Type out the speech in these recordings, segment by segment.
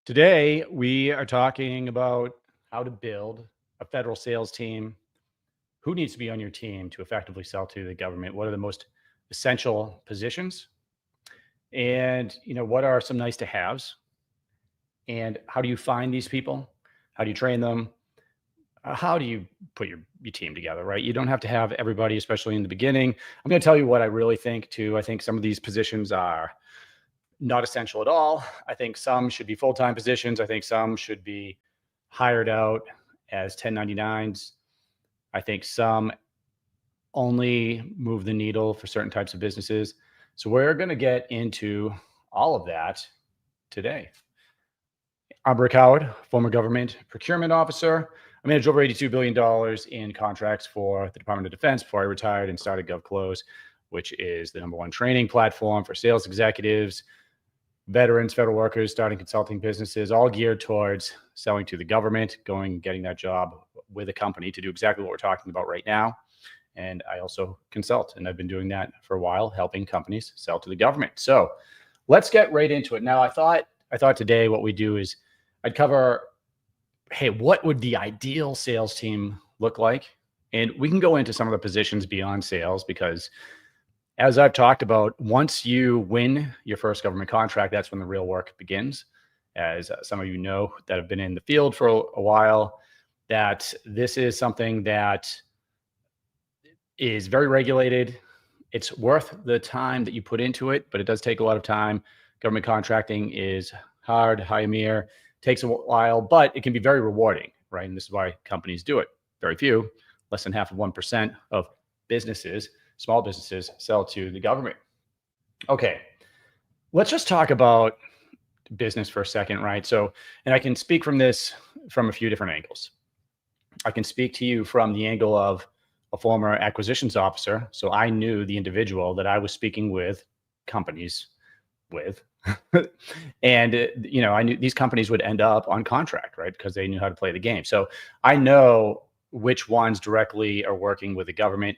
Today, we are talking about how to build a federal sales team. Who needs to be on your team to effectively sell to the government? What are the most essential positions? And, what are some nice to haves? And how do you find these people? How do you train them? How do you put your team together, right? You don't have to have everybody, especially in the beginning. I'm going to tell you what I really think too. I think some of these positions are not essential at all. I think some should be full-time positions. I think some should be hired out as 1099s. I think some only move the needle for certain types of businesses. So we're going to get into all of that today. I'm Rick Howard, former government procurement officer. I managed over $82 billion in contracts for the Department of Defense before I retired and started GovClose, which is the #1 training platform for sales executives, veterans, federal workers, starting consulting businesses, all geared towards selling to the government, getting that job with a company to do exactly what we're talking about right now. And I also consult, and I've been doing that for a while, helping companies sell to the government. So let's get right into it. Now, I thought today what we do is I'd cover, hey, what would the ideal sales team look like? And we can go into some of the positions beyond sales because, as I've talked about, once you win your first government contract, that's when the real work begins. As some of you know that have been in the field for a while, that this is something that is very regulated. It's worth the time that you put into it, but it does take a lot of time. Government contracting is hard, high Amir, takes a while, but it can be very rewarding, right? And this is why companies do it. Very few, less than half of 1% of businesses, small businesses, sell to the government. Okay, let's just talk about business for a second, right? So, and I can speak from this from a few different angles. I can speak to you from the angle of a former acquisitions officer. So I knew the individual that I was speaking with companies with. And, I knew these companies would end up on contract, right? Because they knew how to play the game. So I know which ones directly are working with the government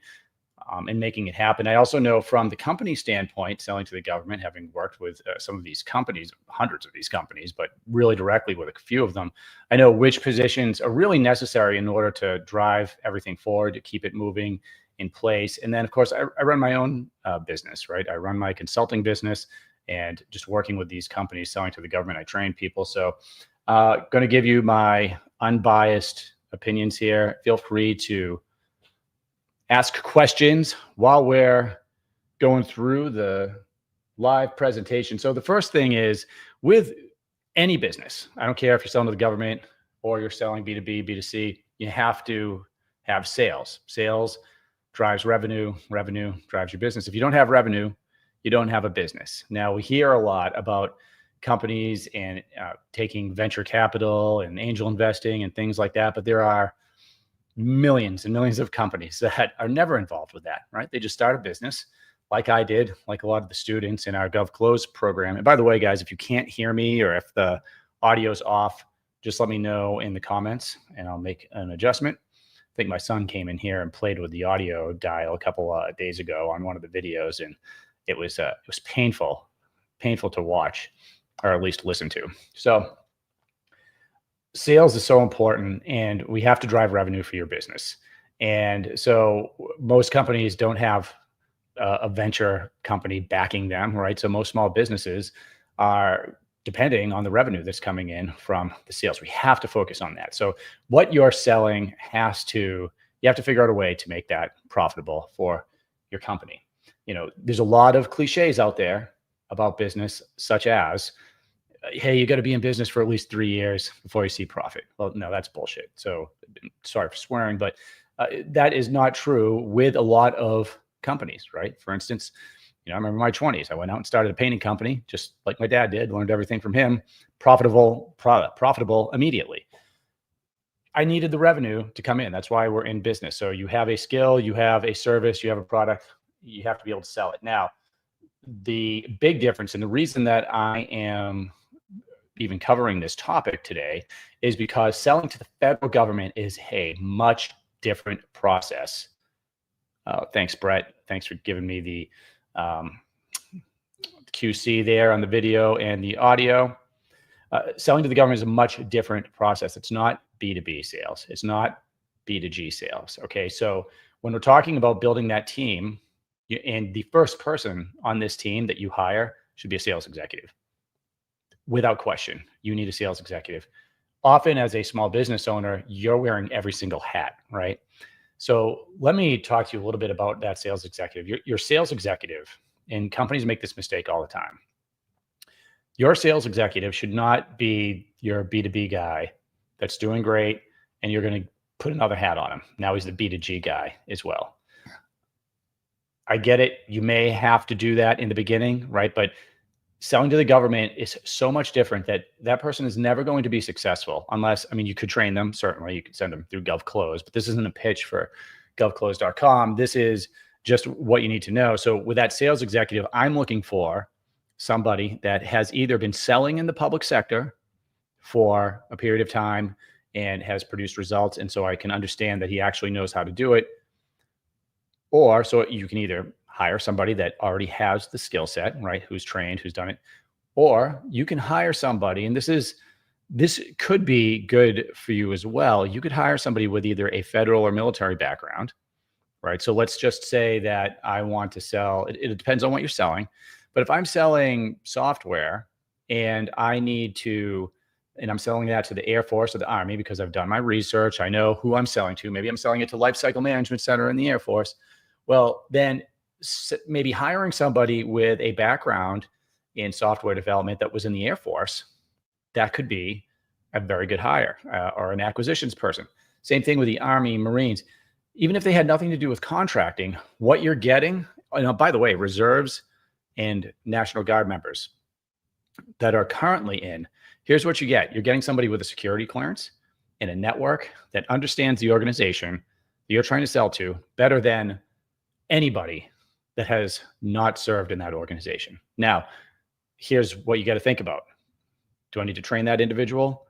and making it happen. I also know from the company standpoint, selling to the government, having worked with some of these companies, hundreds of these companies, but really directly with a few of them, I know which positions are really necessary in order to drive everything forward, to keep it moving in place. And then, of course, I run my own business, right? I run my consulting business and just working with these companies, selling to the government. I train people. So going to give you my unbiased opinions here. Feel free to ask questions while we're going through the live presentation. So the first thing is, with any business, I don't care if you're selling to the government or you're selling B2B, B2C, you have to have sales. Sales drives revenue. Revenue drives your business. If you don't have revenue, you don't have a business. Now, we hear a lot about companies and taking venture capital and angel investing and things like that, but there are millions and millions of companies that are never involved with that, right? They just start a business like I did, like a lot of the students in our GovClose program. And by the way, guys, if you can't hear me or if the audio's off, just let me know in the comments and I'll make an adjustment. I think my son came in here and played with the audio dial a couple days ago on one of the videos, and it was painful to watch, or at least listen to. So sales is so important, and we have to drive revenue for your business. And so most companies don't have a venture company backing them, right? So most small businesses are depending on the revenue that's coming in from the sales. We have to focus on that. So what you're selling you have to figure out a way to make that profitable for your company. There's a lot of cliches out there about business, such as, hey, you got to be in business for at least 3 years before you see profit. Well, no, that's bullshit. So sorry for swearing, but that is not true with a lot of companies, right? For instance, I remember my 20s, I went out and started a painting company, just like my dad did, learned everything from him, profitable immediately. I needed the revenue to come in. That's why we're in business. So you have a skill, you have a service, you have a product, you have to be able to sell it. Now, the big difference, and the reason that I am even covering this topic today, is because selling to the federal government is a much different process. Thanks, Brett. Thanks for giving me the QC there on the video and the audio. Selling to the government is a much different process. It's not B2B sales. It's not B2G sales. Okay. So when we're talking about building that team, and the first person on this team that you hire should be a sales executive. Without question, you need a sales executive. Often as a small business owner, you're wearing every single hat, right? So let me talk to you a little bit about that sales executive. Your sales executive, and companies make this mistake all the time. Your sales executive should not be your B2B guy that's doing great, and you're going to put another hat on him. Now he's the B2G guy as well. I get it. You may have to do that in the beginning, right? But selling to the government is so much different that that person is never going to be successful unless, I mean, you could train them. Certainly you could send them through GovClose, but this isn't a pitch for govclose.com. This is just what you need to know. So with that sales executive, I'm looking for somebody that has either been selling in the public sector for a period of time and has produced results. And so I can understand that he actually knows how to do it. Or so you can either hire somebody that already has the skill set, right? Who's trained, who's done it. Or you can hire somebody, and this could be good for you as well. You could hire somebody with either a federal or military background, right? So let's just say that I want to sell, it depends on what you're selling. But if I'm selling software and and I'm selling that to the Air Force or the Army because I've done my research, I know who I'm selling to. Maybe I'm selling it to Life Cycle Management Center in the Air Force. Well, then maybe hiring somebody with a background in software development that was in the Air Force, that could be a very good hire, or an acquisitions person. Same thing with the Army, Marines. Even if they had nothing to do with contracting, what you're getting, by the way, reserves and National Guard members that are currently in, here's what you get. You're getting somebody with a security clearance and a network that understands the organization that you're trying to sell to better than anybody that has not served in that organization. Now, here's what you got to think about. Do I need to train that individual?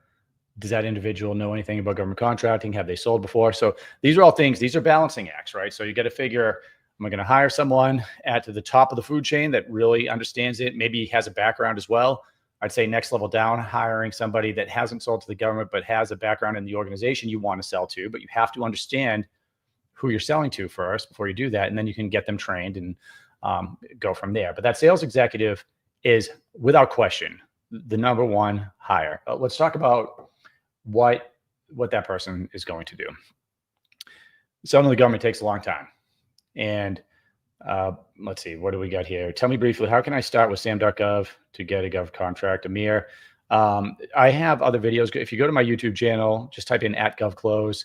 Does that individual know anything about government contracting? Have they sold before? So these are all things, these are balancing acts, right? So you got to figure, am I going to hire someone at the top of the food chain that really understands it? Maybe has a background as well. I'd say next level down, hiring somebody that hasn't sold to the government, but has a background in the organization you want to sell to, but you have to understand who you're selling to first before you do that. And then you can get them trained and go from there. But that sales executive is without question the number one hire. Let's talk about what that person is going to do. Selling to the government takes a long time. And let's see, what do we got here? Tell me briefly, how can I start with sam.gov to get a gov contract? Amir, I have other videos. If you go to my YouTube channel, just type in @GovClose.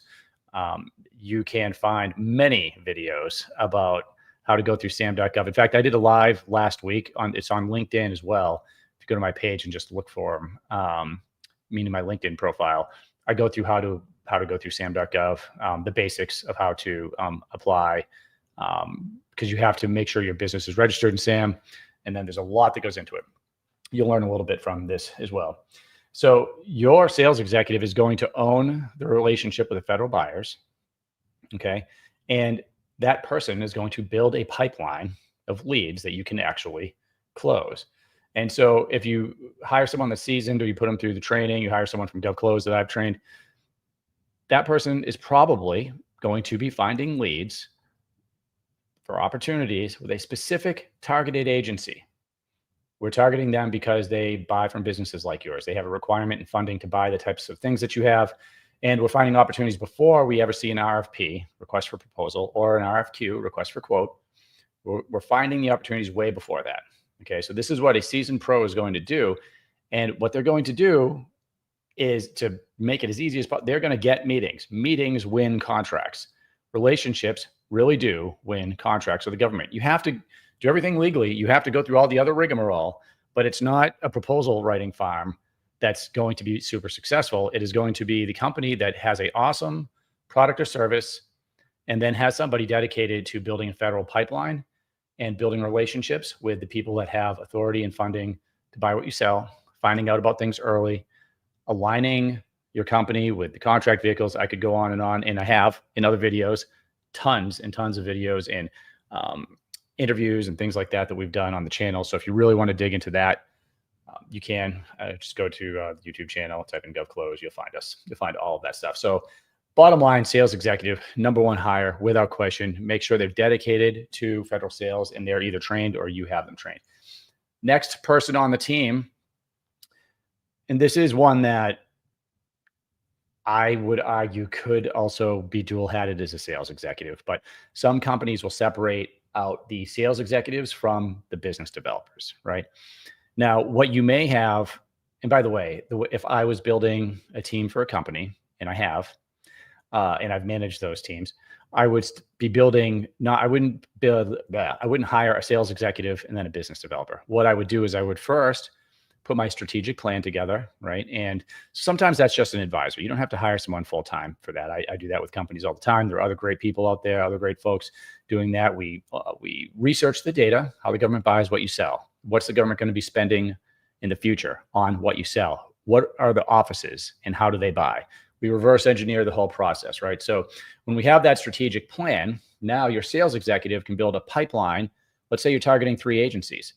You can find many videos about how to go through sam.gov. In fact, I did a live last week it's on LinkedIn as well. If you go to my page and just look for meaning my LinkedIn profile, I go through how to go through sam.gov, the basics of how to apply, because you have to make sure your business is registered in SAM. And then there's a lot that goes into it. You'll learn a little bit from this as well. So your sales executive is going to own the relationship with the federal buyers. Okay. And that person is going to build a pipeline of leads that you can actually close. And so if you hire someone that's seasoned, or you put them through the training, you hire someone from GovClose that I've trained, that person is probably going to be finding leads for opportunities with a specific targeted agency. We're targeting them because they buy from businesses like yours. They have a requirement in funding to buy the types of things that you have. And we're finding opportunities before we ever see an RFP, request for proposal, or an RFQ, request for quote. We're finding the opportunities way before that. Okay, so this is what a seasoned pro is going to do. And what they're going to do is to make it as easy as possible. They're going to get meetings. Meetings win contracts. Relationships really do win contracts with the government. You have to do everything legally. You have to go through all the other rigmarole, but it's not a proposal writing farm that's going to be super successful. It is going to be the company that has an awesome product or service and then has somebody dedicated to building a federal pipeline and building relationships with the people that have authority and funding to buy what you sell, finding out about things early, aligning your company with the contract vehicles. I could go on, and I have in other videos, tons and tons of videos and interviews and things like that we've done on the channel. So if you really want to dig into that, You can just go to the YouTube channel, type in GovClose, you'll find us. You'll find all of that stuff. So bottom line, sales executive, number one hire without question. Make sure they're dedicated to federal sales and they're either trained or you have them trained. Next person on the team, and this is one that I would argue could also be dual hatted as a sales executive, but some companies will separate out the sales executives from the business developers, right? Now, what you may have, and by the way, if I was building a team for a company, and I have, and I've managed those teams, I would be building, I wouldn't hire a sales executive and then a business developer. What I would do is I would first put my strategic plan together, right? And sometimes that's just an advisor. You don't have to hire someone full-time for that. I do that with companies all the time. There are other great people out there, other great folks doing that. We research the data, how the government buys what you sell. What's the government going to be spending in the future on what you sell? What are the offices and how do they buy? We reverse engineer the whole process, right? So when we have that strategic plan, now your sales executive can build a pipeline. Let's say you're targeting 3 agencies.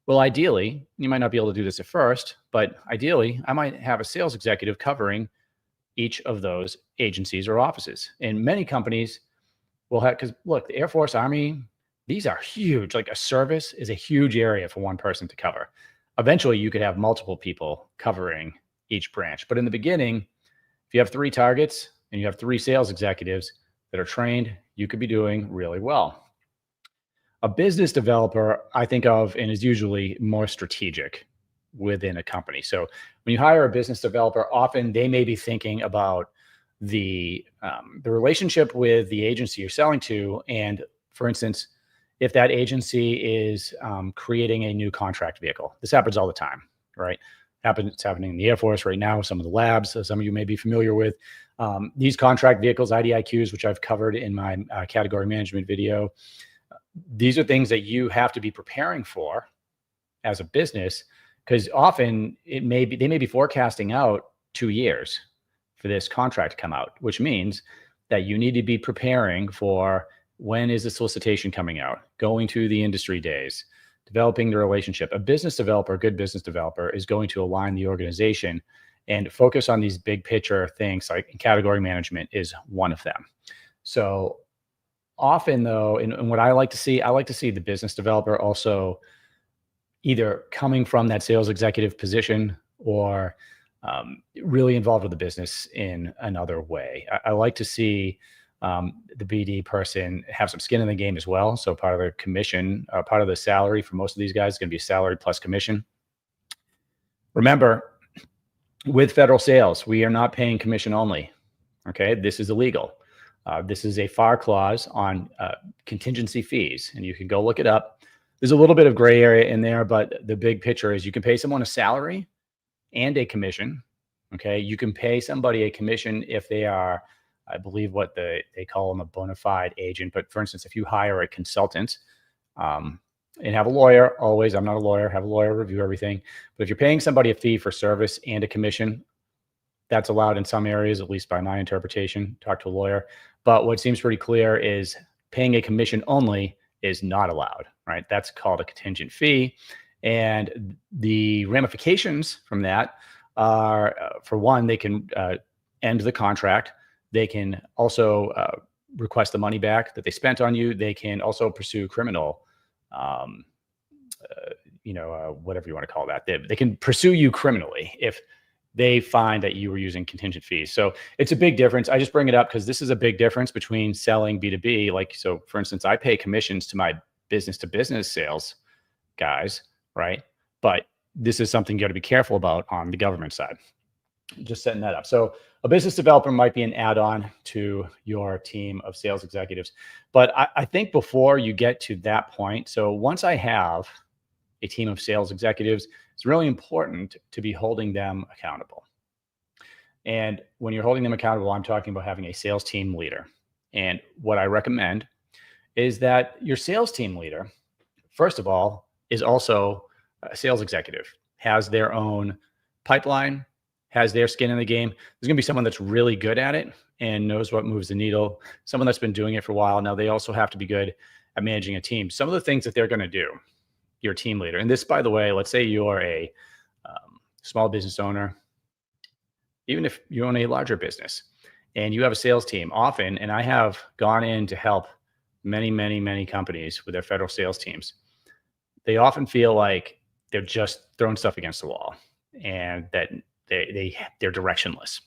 Well, ideally, you might not be able to do this at first, but ideally, I might have a sales executive covering each of those agencies or offices. And many companies will have, because look, the Air Force, Army, these are huge. Like a service is a huge area for one person to cover. Eventually, you could have multiple people covering each branch. But in the beginning, if you have 3 targets and you have 3 sales executives that are trained, you could be doing really well. A business developer, I think of, and is usually more strategic within a company. So when you hire a business developer, often they may be thinking about the relationship with the agency you're selling to. And for instance, if that agency is creating a new contract vehicle, this happens all the time, right? It's happening in the Air Force right now, some of the labs, some of you may be familiar with. These contract vehicles, IDIQs, which I've covered in my category management video, these are things that you have to be preparing for as a business, because often they may be forecasting out 2 years for this contract to come out, which means that you need to be preparing for when is the solicitation coming out, going to the industry days, developing the relationship. A business developer, a good business developer, is going to align the organization and focus on these big picture things, like category management is one of them. So often though, and what I like to see the business developer also either coming from that sales executive position or really involved with the business in another way. I like to see the BD person have some skin in the game as well. So part of their commission, part of the salary for most of these guys is going to be salary plus commission. Remember, with federal sales, we are not paying commission only. Okay, this is illegal. This is a FAR clause on contingency fees, and you can go look it up. There's a little bit of gray area in there, but the big picture is you can pay someone a salary and a commission. Okay, you can pay somebody a commission if they are, I believe what they call them, a bona fide agent. But for instance, if you hire a consultant and have a lawyer, always, I'm not a lawyer, have a lawyer review everything. But if you're paying somebody a fee for service and a commission, that's allowed in some areas, at least by my interpretation. Talk to a lawyer. But what seems pretty clear is paying a commission only is not allowed, right? That's called a contingent fee. And the ramifications from that are, for one, they can end the contract. They can also request the money back that they spent on you. They can also pursue criminal, whatever you want to call that. They can pursue you criminally if they find that you were using contingent fees. So it's a big difference. I just bring it up because this is a big difference between selling B2B. Like, so for instance, I pay commissions to my business to business sales guys, right? But this is something you got to be careful about on the government side. Just setting that up. So a business developer might be an add-on to your team of sales executives. But I think before you get to that point, so once I have a team of sales executives, it's really important to be holding them accountable. And when you're holding them accountable, I'm talking about having a sales team leader. And what I recommend is that your sales team leader, first of all, is also a sales executive, has their own pipeline, has their skin in the game. There's going to be someone that's really good at it and knows what moves the needle, someone that's been doing it for a while. Now, they also have to be good at managing a team. Some of the things that they're going to do, your team leader, and this, by the way, let's say you're a small business owner, even if you own a larger business and you have a sales team often, and I have gone in to help many, many, many companies with their federal sales teams, they often feel like they're just throwing stuff against the wall and that they're directionless.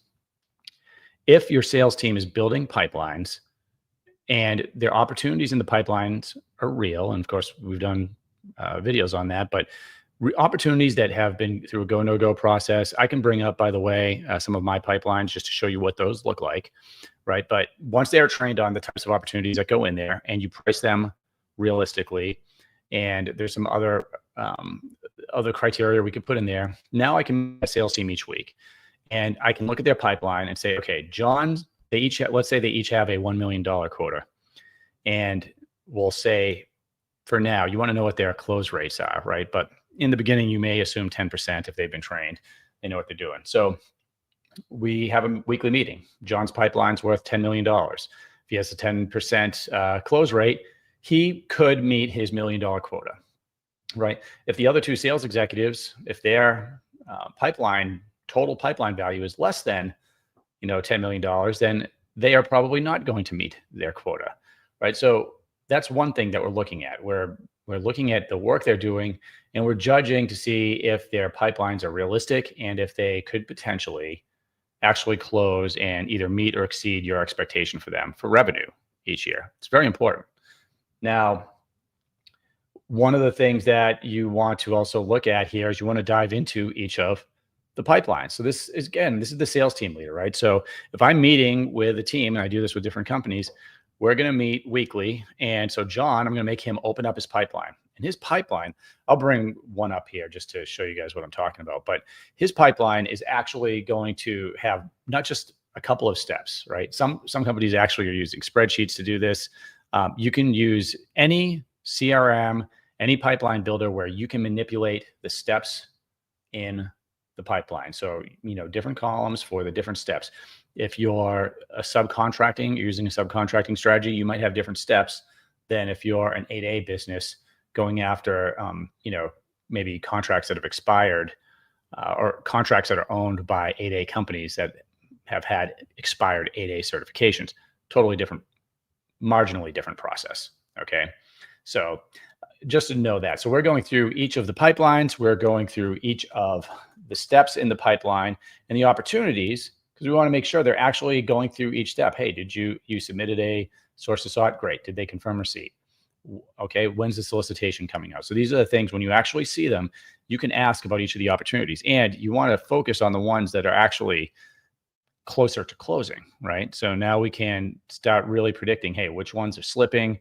If your sales team is building pipelines and their opportunities in the pipelines are real, and of course we've done videos on that, but opportunities that have been through a go no go process, I can bring up, by the way, some of my pipelines just to show you what those look like, right? But once they are trained on the types of opportunities that go in there and you price them realistically, and there's some other criteria we could put in there, now I can a sales team each week, and I can look at their pipeline and say, okay, John's, let's say they each have a $1 million quota, and we'll say, for now, you want to know what their close rates are, right? But in the beginning, you may assume 10% if they've been trained, they know what they're doing. So we have a weekly meeting. John's pipeline's worth $10 million. If he has a 10% close rate, he could meet his $1 million quota, right? If the other two sales executives, if their total pipeline value is less than, $10 million, then they are probably not going to meet their quota, right? So that's one thing that we're looking at. We're looking at the work they're doing, and we're judging to see if their pipelines are realistic and if they could potentially actually close and either meet or exceed your expectation for them for revenue each year. It's very important. Now, one of the things that you want to also look at here is you want to dive into each of the pipelines. So this is the sales team leader, right? So if I'm meeting with a team, and I do this with different companies, we're going to meet weekly. And so John, I'm going to make him open up his pipeline. And his pipeline, I'll bring one up here just to show you guys what I'm talking about. But his pipeline is actually going to have not just a couple of steps, right? Some companies actually are using spreadsheets to do this. You can use any CRM, any pipeline builder where you can manipulate the steps in the pipeline. So, different columns for the different steps. If you're you're using a subcontracting strategy, you might have different steps than if you're an 8A business going after, maybe contracts that have expired or contracts that are owned by 8A companies that have had expired 8A certifications. Totally different, marginally different process. Okay. So just to know that. So we're going through each of the pipelines. We're going through each of the steps in the pipeline and the opportunities, because we want to make sure they're actually going through each step. Hey, did you submitted a source to sought? Great. Did they confirm receipt? Okay. When's the solicitation coming out? So these are the things, when you actually see them, you can ask about each of the opportunities, and you want to focus on the ones that are actually closer to closing, right? So now we can start really predicting, hey, which ones are slipping?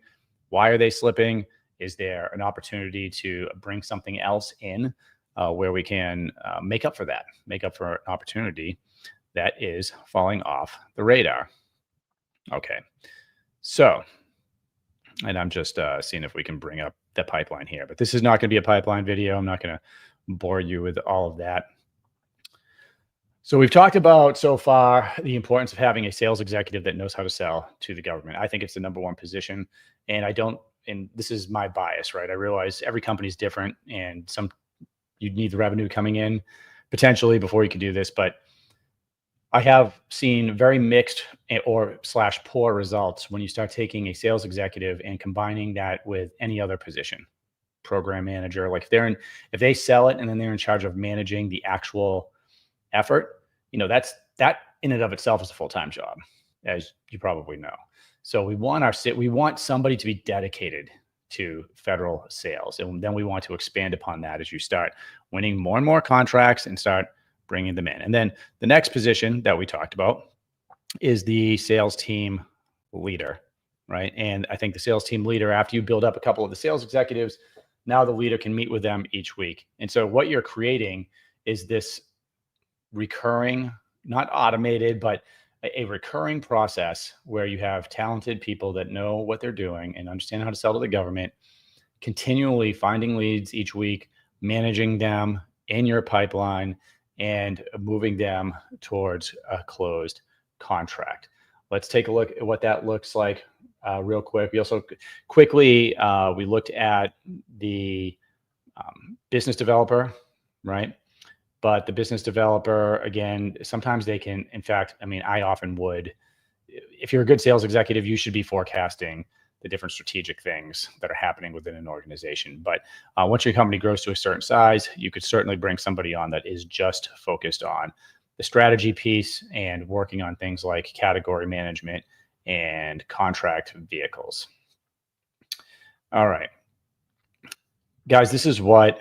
Why are they slipping? Is there an opportunity to bring something else in where we can make up for an opportunity that is falling off the radar? Okay. So, and I'm just seeing if we can bring up the pipeline here, but this is not going to be a pipeline video. I'm not going to bore you with all of that. So we've talked about so far the importance of having a sales executive that knows how to sell to the government. I think it's the number one position, and and this is my bias, right? I realize every company is different, and you need the revenue coming in potentially before you can do this, but I have seen very mixed or / poor results when you start taking a sales executive and combining that with any other position, program manager. Like if they sell it and then they're in charge of managing the actual effort, that in and of itself is a full-time job, as you probably know. So we want somebody to be dedicated to federal sales, and then we want to expand upon that as you start winning more and more contracts and start bringing them in. And then the next position that we talked about is the sales team leader, right? And I think the sales team leader, after you build up a couple of the sales executives, now the leader can meet with them each week. And so what you're creating is this recurring, not automated, but a recurring process where you have talented people that know what they're doing and understand how to sell to the government, continually finding leads each week, managing them in your pipeline, and moving them towards a closed contract. Let's take a look at what that looks like real quick. We also quickly, we looked at the business developer, right? But the business developer, again, sometimes they can, in fact, I mean, I often would, if you're a good sales executive, you should be forecasting the different strategic things that are happening within an organization. But once your company grows to a certain size, you could certainly bring somebody on that is just focused on the strategy piece and working on things like category management and contract vehicles. All right, guys, this is what,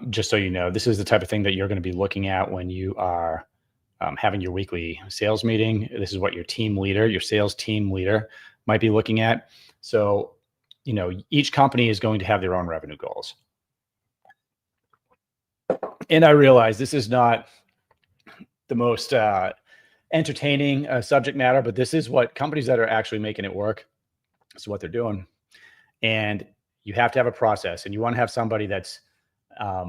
just so you know, this is the type of thing that you're going to be looking at when you are having your weekly sales meeting. This is what your team leader, your sales team leader might be looking at. So, each company is going to have their own revenue goals. And I realize this is not the most entertaining subject matter, but this is what companies that are actually making it work, this is what they're doing. And you have to have a process, and you want to have somebody that's a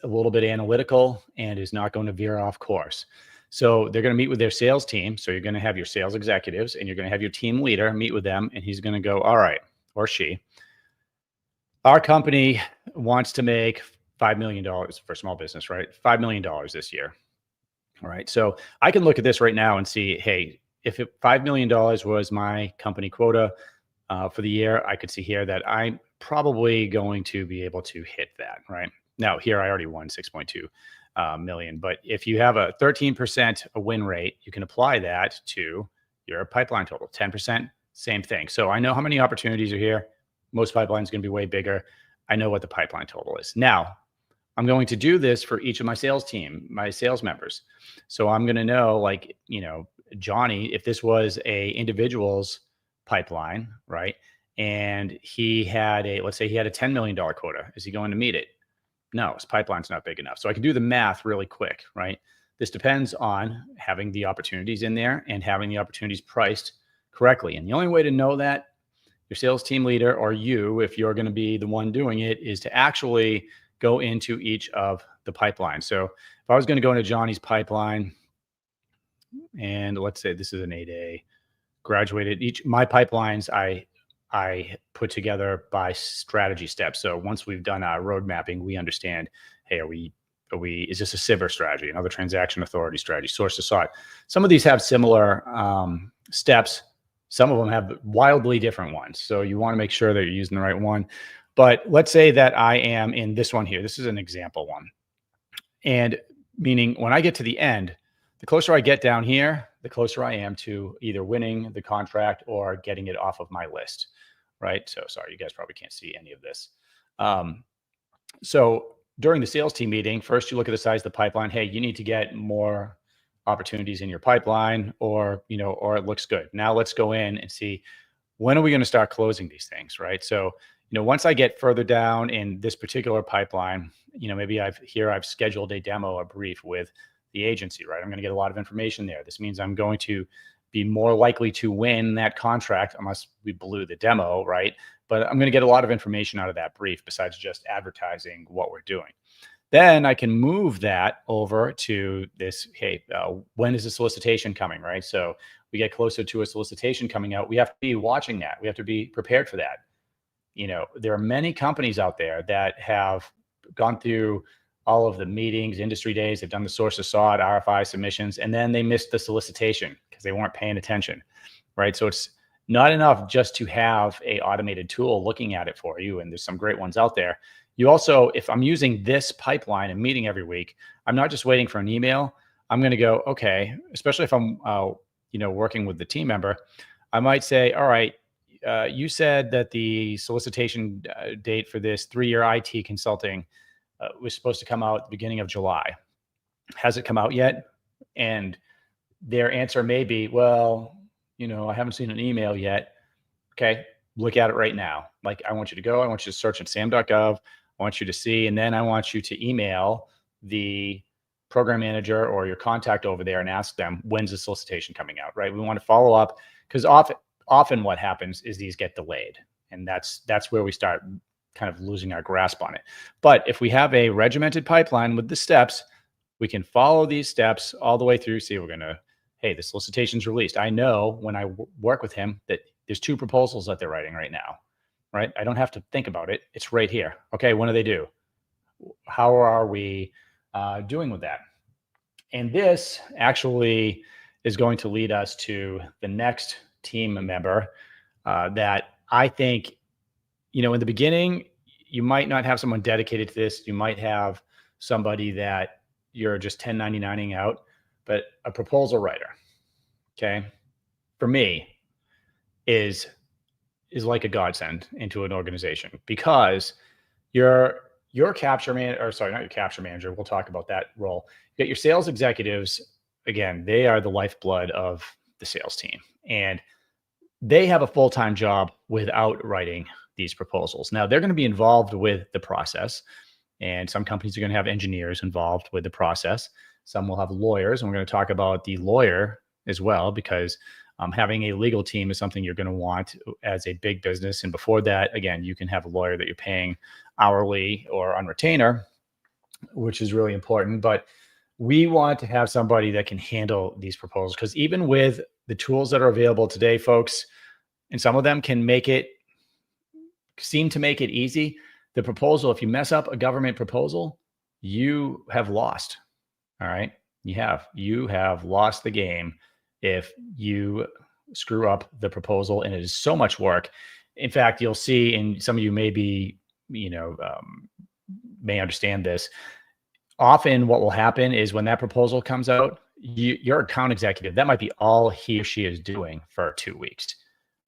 little bit analytical and is not going to veer off course. So they're going to meet with their sales team. So you're going to have your sales executives and you're going to have your team leader meet with them. And he's going to go, all right, or she, our company wants to make $5 million for small business, right? $5 million this year. All right. So I can look at this right now and see, hey, if $5 million was my company quota for the year, I could see here that I'm probably going to be able to hit that, right? Now, here I already won 6.2 million, but if you have a 13% win rate, you can apply that to your pipeline total. 10%, same thing. So I know how many opportunities are here. Most pipelines going to be way bigger. I know what the pipeline total is. Now, I'm going to do this for each of my sales team, my sales members. So I'm going to know, like, Johnny, if this was a individual's pipeline, right? And he had let's say he had a $10 million quota. Is he going to meet it? No, his pipeline's not big enough. So I can do the math really quick, right? This depends on having the opportunities in there and having the opportunities priced correctly. And the only way to know that, your sales team leader or you, if you're going to be the one doing it, is to actually go into each of the pipelines. So if I was going to go into Johnny's pipeline, and let's say this is an 8A graduated, my pipelines, I put together by strategy steps. So once we've done our road mapping, we understand, hey, is this a SIVR strategy, another transaction authority strategy, source to sought? Some of these have similar steps. Some of them have wildly different ones. So you want to make sure that you're using the right one. But let's say that I am in this one here. This is an example one. And meaning when I get to the end, the closer I get down here, the closer I am to either winning the contract or getting it off of my list, right? So sorry, you guys probably can't see any of this. So during the sales team meeting, first you look at the size of the pipeline. Hey, you need to get more opportunities in your pipeline, or it looks good. Now let's go in and see, when are we going to start closing these things, right? So, once I get further down in this particular pipeline, maybe I've scheduled a demo, a brief with the agency, right? I'm going to get a lot of information there. This means I'm going to be more likely to win that contract unless we blew the demo, right? But I'm going to get a lot of information out of that brief besides just advertising what we're doing. Then I can move that over to this, hey, when is the solicitation coming, right? So we get closer to a solicitation coming out. We have to be watching that. We have to be prepared for that. There are many companies out there that have gone through all of the meetings, industry days. They've done the source to sought, RFI submissions, and then they missed the solicitation because they weren't paying attention, right? So it's not enough just to have a automated tool looking at it for you. And there's some great ones out there. You also, if I'm using this pipeline and meeting every week, I'm not just waiting for an email. I'm going to go, okay, especially if I'm, working with the team member, I might say, all right, you said that the solicitation date for this 3-year IT consulting was supposed to come out at the beginning of July. Has it come out yet? And their answer may be, well, I haven't seen an email yet. Okay, look at it right now. Like, I want you to search at sam.gov. I want you to see, and then I want you to email the program manager or your contact over there and ask them, when's the solicitation coming out, right? We want to follow up, because often what happens is these get delayed, and that's where we start kind of losing our grasp on it. But if we have a regimented pipeline with the steps, we can follow these steps all the way through. See, hey, the solicitation's released. I know when I work with him that there's 2 proposals that they're writing right now, right? I don't have to think about it. It's right here. Okay, when do they do? how are we doing with that? And this actually is going to lead us to the next team member that I think, in the beginning, you might not have someone dedicated to this. You might have somebody that you're just 1099ing out, but a proposal writer, okay, for me is like a godsend into an organization, because your capture man, or sorry, not your capture manager. We'll talk about that role. You got your sales executives. Again, they are the lifeblood of the sales team, and they have a full-time job without writing these proposals. Now, they're going to be involved with the process, and some companies are going to have engineers involved with the process. Some will have lawyers, and we're going to talk about the lawyer as well, because having a legal team is something you're going to want as a big business. And before that, again, you can have a lawyer that you're paying hourly or on retainer, which is really important. But we want to have somebody that can handle these proposals, because even with the tools that are available today, folks, and some of them can seem to make it easy. The proposal, if you mess up a government proposal, you have lost. All right. You have lost the game if you screw up the proposal, and it is so much work. In fact, you'll see, and some of you may understand this. Often what will happen is when that proposal comes out, your account executive, that might be all he or she is doing for 2 weeks,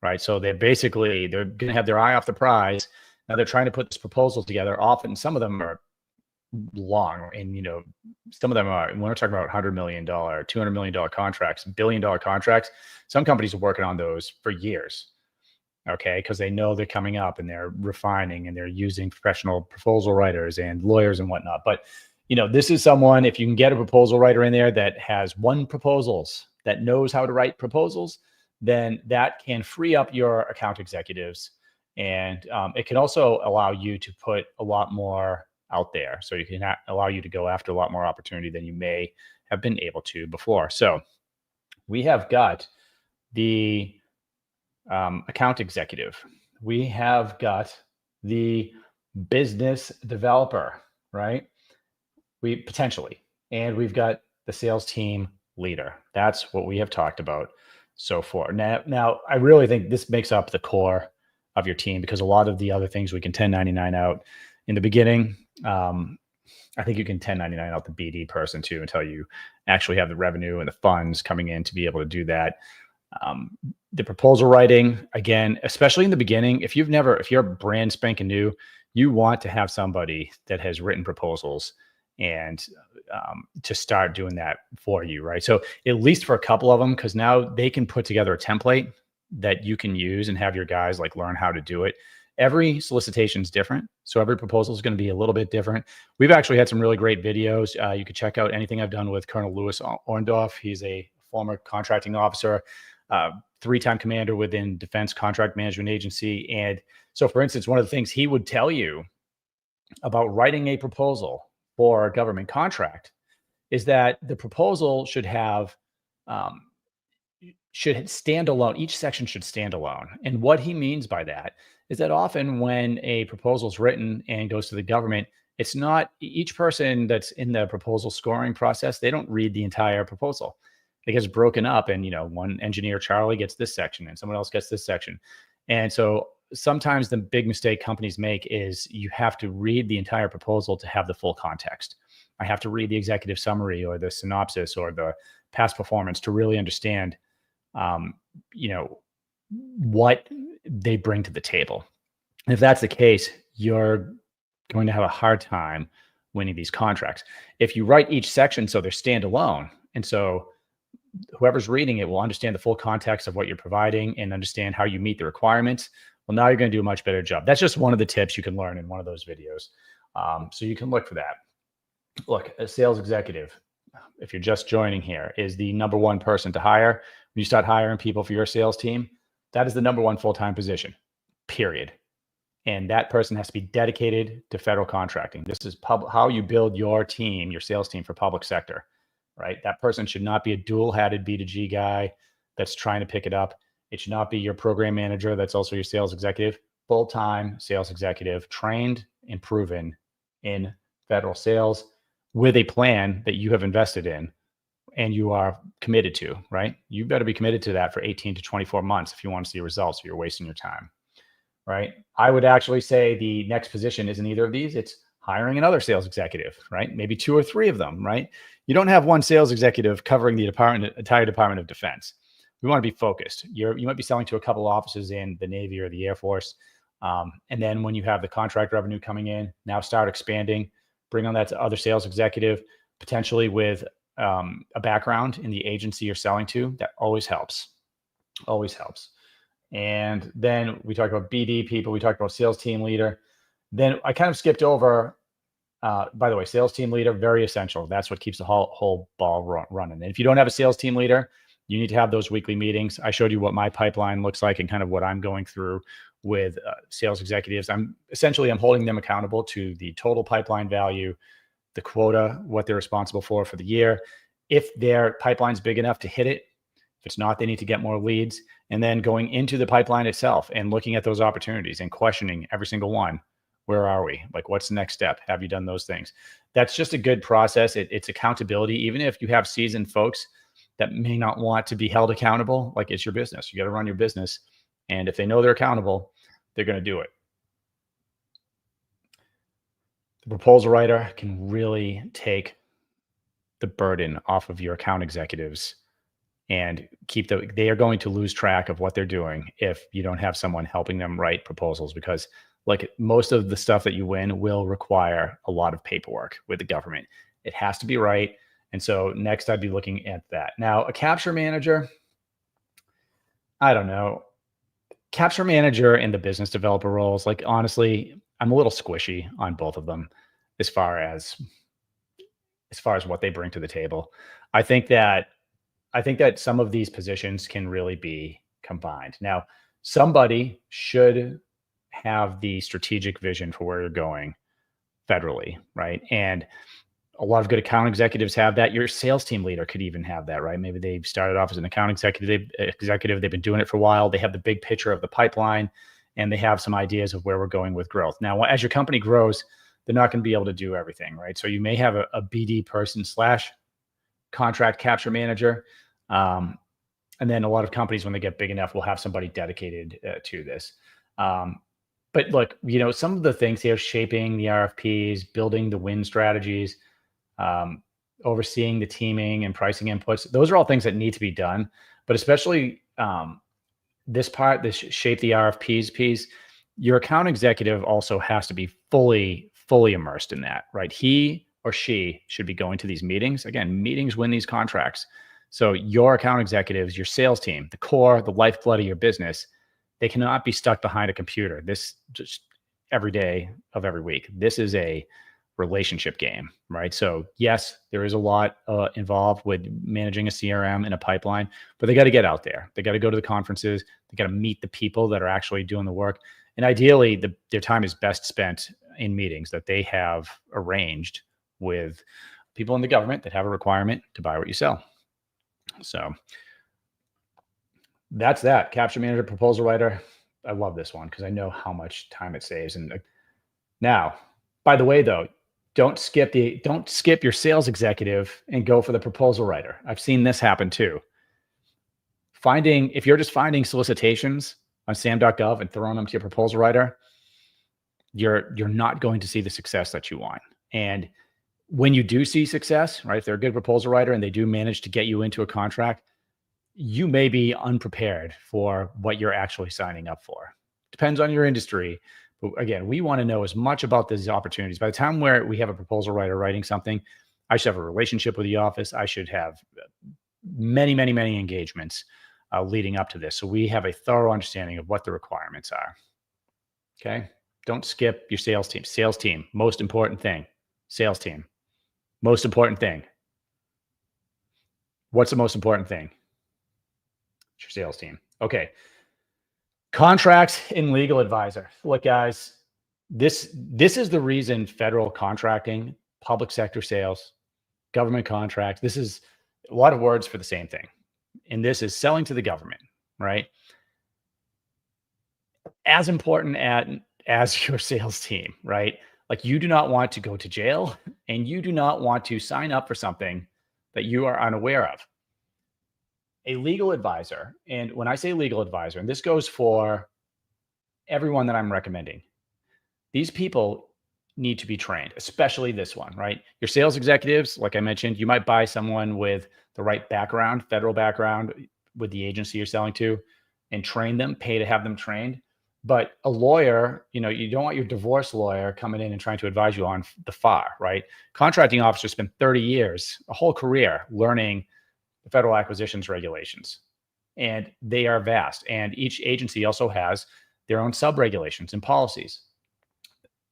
right? So they're going to have their eye off the prize. Now they're trying to put this proposal together. Often some of them are long, and some of them are, when we're talking about $100 million, $200 million contracts, $1 billion contracts, some companies are working on those for years, okay, because they know they're coming up, and they're refining, and they're using professional proposal writers and lawyers and whatnot. But this is someone, if you can get a proposal writer in there that has won proposals, that knows how to write proposals, then that can free up your account executives. And it can also allow you to put a lot more out there. So you can allow you to go after a lot more opportunity than you may have been able to before. So we have got the account executive. We have got the business developer, right? And we've got the sales team leader. That's what we have talked about so far. Now, I really think this makes up the core of your team, because a lot of the other things we can 1099 out in the beginning. I think you can 1099 out the BD person too, until you actually have the revenue and the funds coming in to be able to do that. The proposal writing, again, especially in the beginning, if you're brand spanking new, you want to have somebody that has written proposals and to start doing that for you, right? So at least for a couple of them, because now they can put together a template that you can use and have your guys learn how to do it. Every solicitation is different, so every proposal is going to be a little bit different. We've actually had some really great videos. You could check out anything I've done with Colonel Louis Orndorff. He's a former contracting officer, 3-time commander within Defense Contract Management Agency. And so, for instance, one of the things he would tell you about writing a proposal for a government contract is that the proposal should stand alone. Each section should stand alone. And what he means by that is that often when a proposal is written and goes to the government, it's not each person that's in the proposal scoring process. They don't read the entire proposal. It gets broken up, and one engineer, Charlie, gets this section, and someone else gets this section. And so sometimes the big mistake companies make is you have to read the entire proposal to have the full context. I have to read the executive summary or the synopsis or the past performance to really understand what they bring to the table. And if that's the case, you're going to have a hard time winning these contracts. If you write each section so they're standalone, and so whoever's reading it will understand the full context of what you're providing and understand how you meet the requirements, well, now you're going to do a much better job. That's just one of the tips you can learn in one of those videos. So you can look for that. Look, a sales executive, if you're just joining here, is the number one person to hire. When you start hiring people for your sales team, that is the number one full-time position, period. And that person has to be dedicated to federal contracting. This is how you build your team, your sales team for public sector, right? That person should not be a dual-hatted B2G guy that's trying to pick it up. It should not be your program manager that's also your sales executive. Full-time sales executive, trained and proven in federal sales with a plan that you have invested in and you are committed to, right? You better be committed to that for 18 to 24 months if you want to see results, or you're wasting your time, right? I would actually say the next position isn't either of these. It's hiring another sales executive, right? Maybe two or three of them, right? You don't have one sales executive covering the entire Department of Defense. We want to be focused. You might be selling to a couple offices in the Navy or the Air Force. And then when you have the contract revenue coming in, now start expanding, bring on that other sales executive, potentially with a background in the agency you're selling to. That always helps. Always helps. And then we talked about BD people. We talked about sales team leader. Then I kind of skipped over, by the way, sales team leader, very essential. That's what keeps the whole ball running. And if you don't have a sales team leader, you need to have those weekly meetings. I showed you what my pipeline looks like and kind of what I'm going through with sales executives. I'm holding them accountable to the total pipeline value, the quota, what they're responsible for the year. If their pipeline's big enough to hit it, if it's not, they need to get more leads. And then going into the pipeline itself and looking at those opportunities and questioning every single one. Where are we? Like, what's the next step? Have you done those things? That's just a good process. It's accountability. Even if you have seasoned folks that may not want to be held accountable, like, it's your business. You got to run your business. And if they know they're accountable, they're going to do it. The proposal writer can really take the burden off of your account executives and they are going to lose track of what they're doing if you don't have someone helping them write proposals, because like most of the stuff that you win will require a lot of paperwork with the government. It has to be right. And so next I'd be looking at that. Now, a capture manager, I don't know. Capture manager and the business developer roles, like, honestly, I'm a little squishy on both of them as far as what they bring to the table. I think that some of these positions can really be combined. Now, somebody should have the strategic vision for where you're going federally, right? And a lot of good account executives have that. Your sales team leader could even have that, right? Maybe they started off as an account executive. They've been doing it for a while. They have the big picture of the pipeline, and they have some ideas of where we're going with growth. Now, as your company grows, they're not going to be able to do everything, right? So you may have a BD person / contract capture manager. And then a lot of companies, when they get big enough, will have somebody dedicated to this. But look, some of the things here: shaping the RFPs, building the win strategies, overseeing the teaming and pricing inputs. Those are all things that need to be done. But especially this shape the RFPs piece, your account executive also has to be fully immersed in that, right? He or she should be going to these meetings. Again, meetings win these contracts. So your account executives, your sales team, the core, the lifeblood of your business, they cannot be stuck behind a computer. This just every day of every week. This is a relationship game, right? So yes, there is a lot involved with managing a CRM and a pipeline, but they got to get out there. They got to go to the conferences. They got to meet the people that are actually doing the work. And ideally, their time is best spent in meetings that they have arranged with people in the government that have a requirement to buy what you sell. So that's that. Capture manager, proposal writer. I love this one because I know how much time it saves. And now, by the way, though, don't skip your sales executive and go for the proposal writer. I've seen this happen too. If you're just finding solicitations on SAM.gov and throwing them to your proposal writer, you're not going to see the success that you want. And when you do see success, right, if they're a good proposal writer and they do manage to get you into a contract, you may be unprepared for what you're actually signing up for. Depends on your industry. But again, we want to know as much about these opportunities. By the time where we have a proposal writer writing something, I should have a relationship with the office. I should have many, many, many engagements leading up to this. So we have a thorough understanding of what the requirements are. Okay. Don't skip your sales team. Sales team, most important thing. Sales team, most important thing. What's the most important thing? It's your sales team. Okay. Contracts and legal advisor. Look, guys, this is the reason federal contracting, public sector sales, government contracts, this is a lot of words for the same thing. And this is selling to the government, right? As important as your sales team, right? Like, you do not want to go to jail, and you do not want to sign up for something that you are unaware of. A legal advisor, and when I say legal advisor, and this goes for everyone that I'm recommending, these people need to be trained, especially this one, right? Your sales executives, like I mentioned, you might buy someone with the right background, federal background with the agency you're selling to, and train them, pay to have them trained. But a lawyer, you don't want your divorce lawyer coming in and trying to advise you on the FAR, right? Contracting officers spend 30 years, a whole career, learning the federal acquisitions regulations. And they are vast. And each agency also has their own sub-regulations and policies.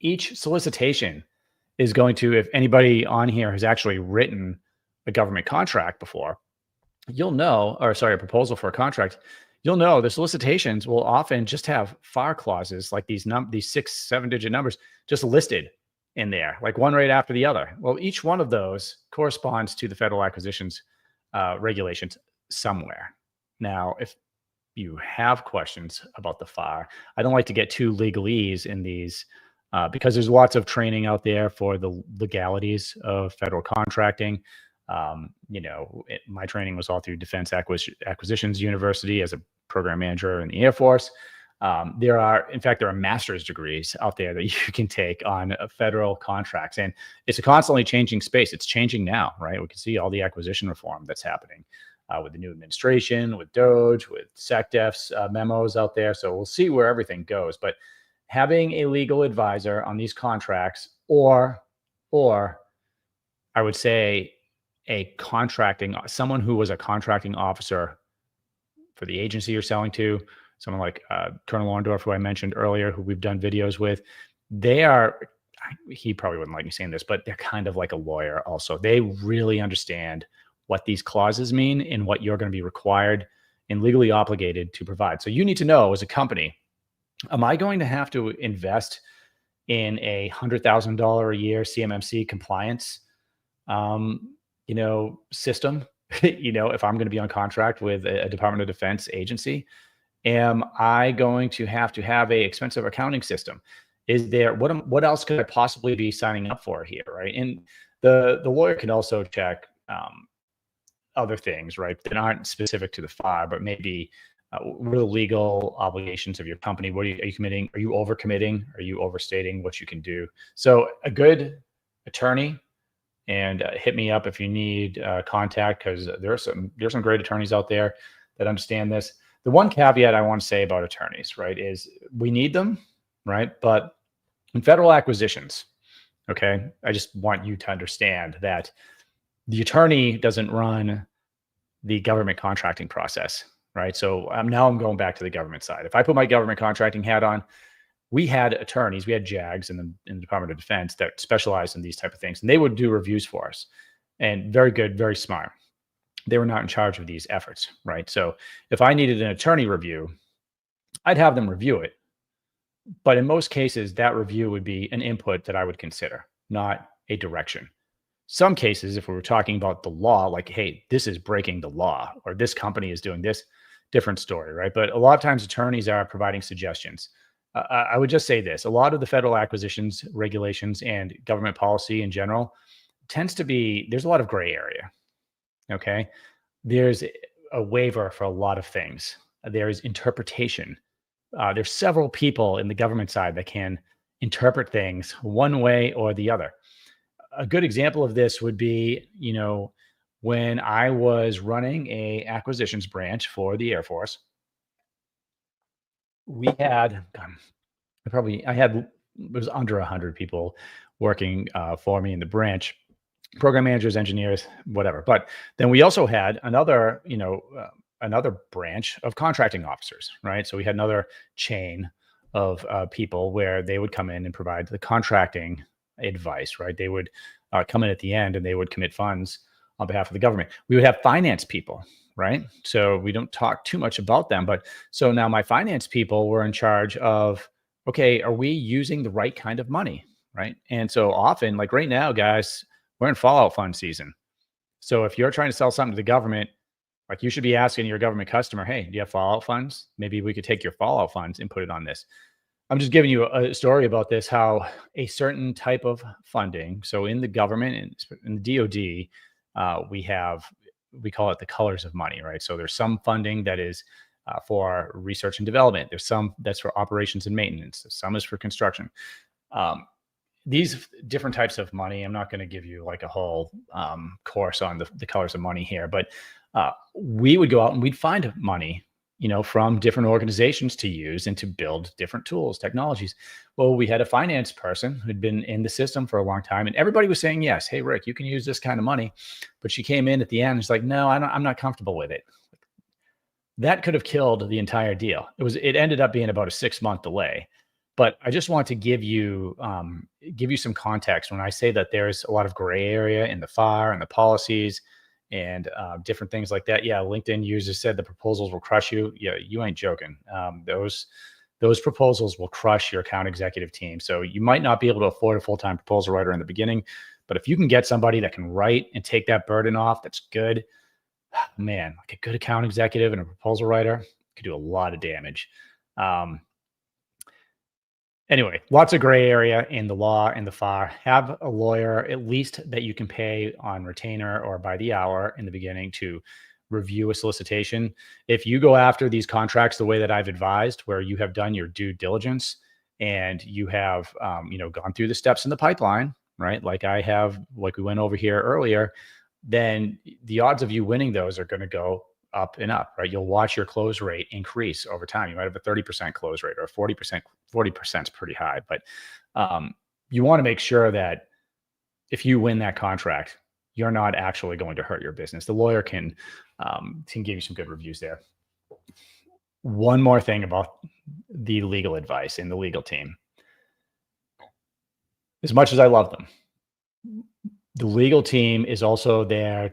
Each solicitation is going to, if anybody on here has actually written a government contract before, you'll know, or sorry, a proposal for a contract, you'll know the solicitations will often just have FAR clauses like these 6-7 digit numbers just listed in there, like one right after the other. Well, each one of those corresponds to the federal acquisitions regulations somewhere. Now, if you have questions about the FAR, I don't like to get too legalese in these because there's lots of training out there for the legalities of federal contracting. My training was all through Defense Acquisitions University as a program manager in the Air Force. There are master's degrees out there that you can take on federal contracts, and it's a constantly changing space. It's changing now, right? We can see all the acquisition reform that's happening with the new administration, with DOGE, with SecDef's memos out there. So we'll see where everything goes. But having a legal advisor on these contracts, or I would say someone who was a contracting officer for the agency you're selling to, someone like Colonel Orndorff, who I mentioned earlier, who we've done videos with, he probably wouldn't like me saying this, but they're kind of like a lawyer also. They really understand what these clauses mean and what you're going to be required and legally obligated to provide. So you need to know as a company, am I going to have to invest in a $100,000 a year CMMC compliance, system? If I'm going to be on contract with a Department of Defense agency, am I going to have a expensive accounting system? Is there, what else could I possibly be signing up for here, right? And the lawyer can also check other things, right, that aren't specific to the FAR, but maybe what are the legal obligations of your company? What are you committing? Are you overcommitting? Are you overstating what you can do? So a good attorney, and hit me up if you need contact, because there's some great attorneys out there that understand this. The one caveat I want to say about attorneys, right, is we need them, right? But in federal acquisitions, okay, I just want you to understand that the attorney doesn't run the government contracting process, right? So now I'm going back to the government side. If I put my government contracting hat on, we had attorneys, we had JAGs in the Department of Defense that specialized in these type of things, and they would do reviews for us. And very good, very smart. They were not in charge of these efforts, right? So if I needed an attorney review, I'd have them review it. But in most cases, that review would be an input that I would consider, not a direction. Some cases, if we were talking about the law, like, hey, this is breaking the law, or this company is doing this, different story, right? But a lot of times attorneys are providing suggestions. I would just say this: a lot of the federal acquisitions regulations and government policy in general tends to be, there's a lot of gray area. Okay. There's a waiver for a lot of things. There's interpretation. There's several people in the government side that can interpret things one way or the other. A good example of this would be, when I was running a acquisitions branch for the Air Force, we had, it was under 100 people working for me in the branch, program managers, engineers, whatever. But then we also had another branch of contracting officers, right? So we had another chain of people where they would come in and provide the contracting advice, right? They would come in at the end and they would commit funds on behalf of the government. We would have finance people, right? So we don't talk too much about them, but so now my finance people were in charge of, okay, are we using the right kind of money, right? And so often, like right now, guys, we're in fallout fund season. So if you're trying to sell something to the government, like, you should be asking your government customer, hey, do you have fallout funds? Maybe we could take your fallout funds and put it on this. I'm just giving you a story about this, how a certain type of funding. So in the government and in the DoD, we call it the colors of money, right? So there's some funding that is for research and development. There's some that's for operations and maintenance. Some is for construction. Um, these different types of money, I'm not going to give you like a whole course on the colors of money here, but we would go out and we'd find money, from different organizations to use and to build different tools, technologies. Well, we had a finance person who'd been in the system for a long time, and everybody was saying, yes, hey, Rick, you can use this kind of money. But she came in at the end and she's like, no, I'm not comfortable with it. That could have killed the entire deal. It ended up being about a 6-month delay. But I just want to give you some context when I say that there's a lot of gray area in the FAR and the policies and different things like that. Yeah, LinkedIn users said the proposals will crush you. Yeah, you ain't joking. Those proposals will crush your account executive team. So you might not be able to afford a full-time proposal writer in the beginning, but if you can get somebody that can write and take that burden off, that's good. Man, like a good account executive and a proposal writer could do a lot of damage. Anyway, lots of gray area in the law and the FAR. Have a lawyer, at least that you can pay on retainer or by the hour in the beginning, to review a solicitation. If you go after these contracts the way that I've advised, where you have done your due diligence and you have, gone through the steps in the pipeline, right? Like I have, like we went over here earlier, then the odds of you winning those are going to go up and up, right? You'll watch your close rate increase over time. You might have a 30% close rate or a 40%. 40% is pretty high, but you want to make sure that if you win that contract, you're not actually going to hurt your business. The lawyer can give you some good reviews there. One more thing about the legal advice in the legal team. As much as I love them, the legal team is also there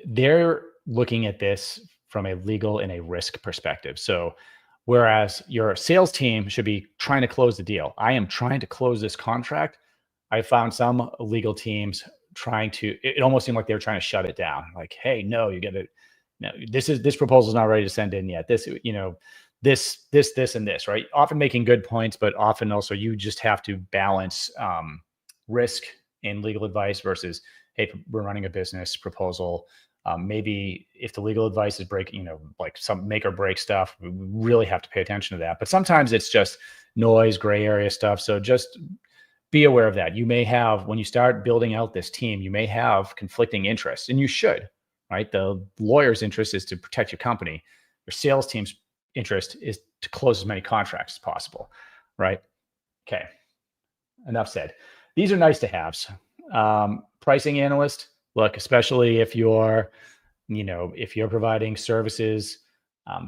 they're looking at this from a legal and a risk perspective. So whereas your sales team should be trying to close the deal, I am trying to close this contract. I found some legal teams it almost seemed like they were trying to shut it down. Like, hey, no, you get it. No, this proposal is not ready to send in yet. This, this, and this, right? Often making good points, but often also you just have to balance risk and legal advice versus, hey, we're running a business proposal. Maybe if the legal advice is breaking, like some make or break stuff, we really have to pay attention to that. But sometimes it's just noise, gray area stuff. So just be aware of that. You may have, when you start building out this team, you may have conflicting interests, and you should, right? The lawyer's interest is to protect your company. Your sales team's interest is to close as many contracts as possible, right? Okay, enough said. These are nice to haves. Pricing analyst, look, especially if you're providing services,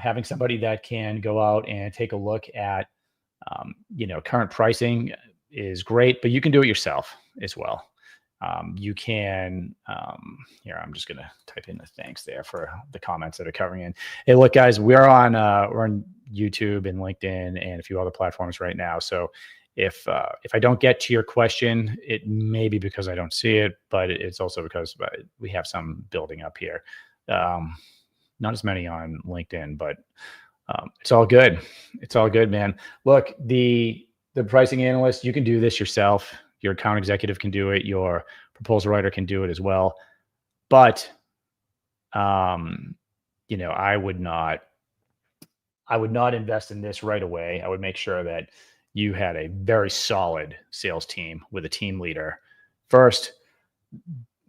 having somebody that can go out and take a look at, current pricing is great, but you can do it yourself as well. You can, here, I'm just going to type in the thanks there for the comments that are covering in. Hey, look, guys, we're on YouTube and LinkedIn and a few other platforms right now. So if I don't get to your question, it may be because I don't see it, but it's also because we have some building up here. Not as many on LinkedIn, but it's all good. It's all good, man. Look, the pricing analyst, you can do this yourself. Your account executive can do it. Your proposal writer can do it as well. But, I would not invest in this right away. I would make sure that you had a very solid sales team with a team leader. First,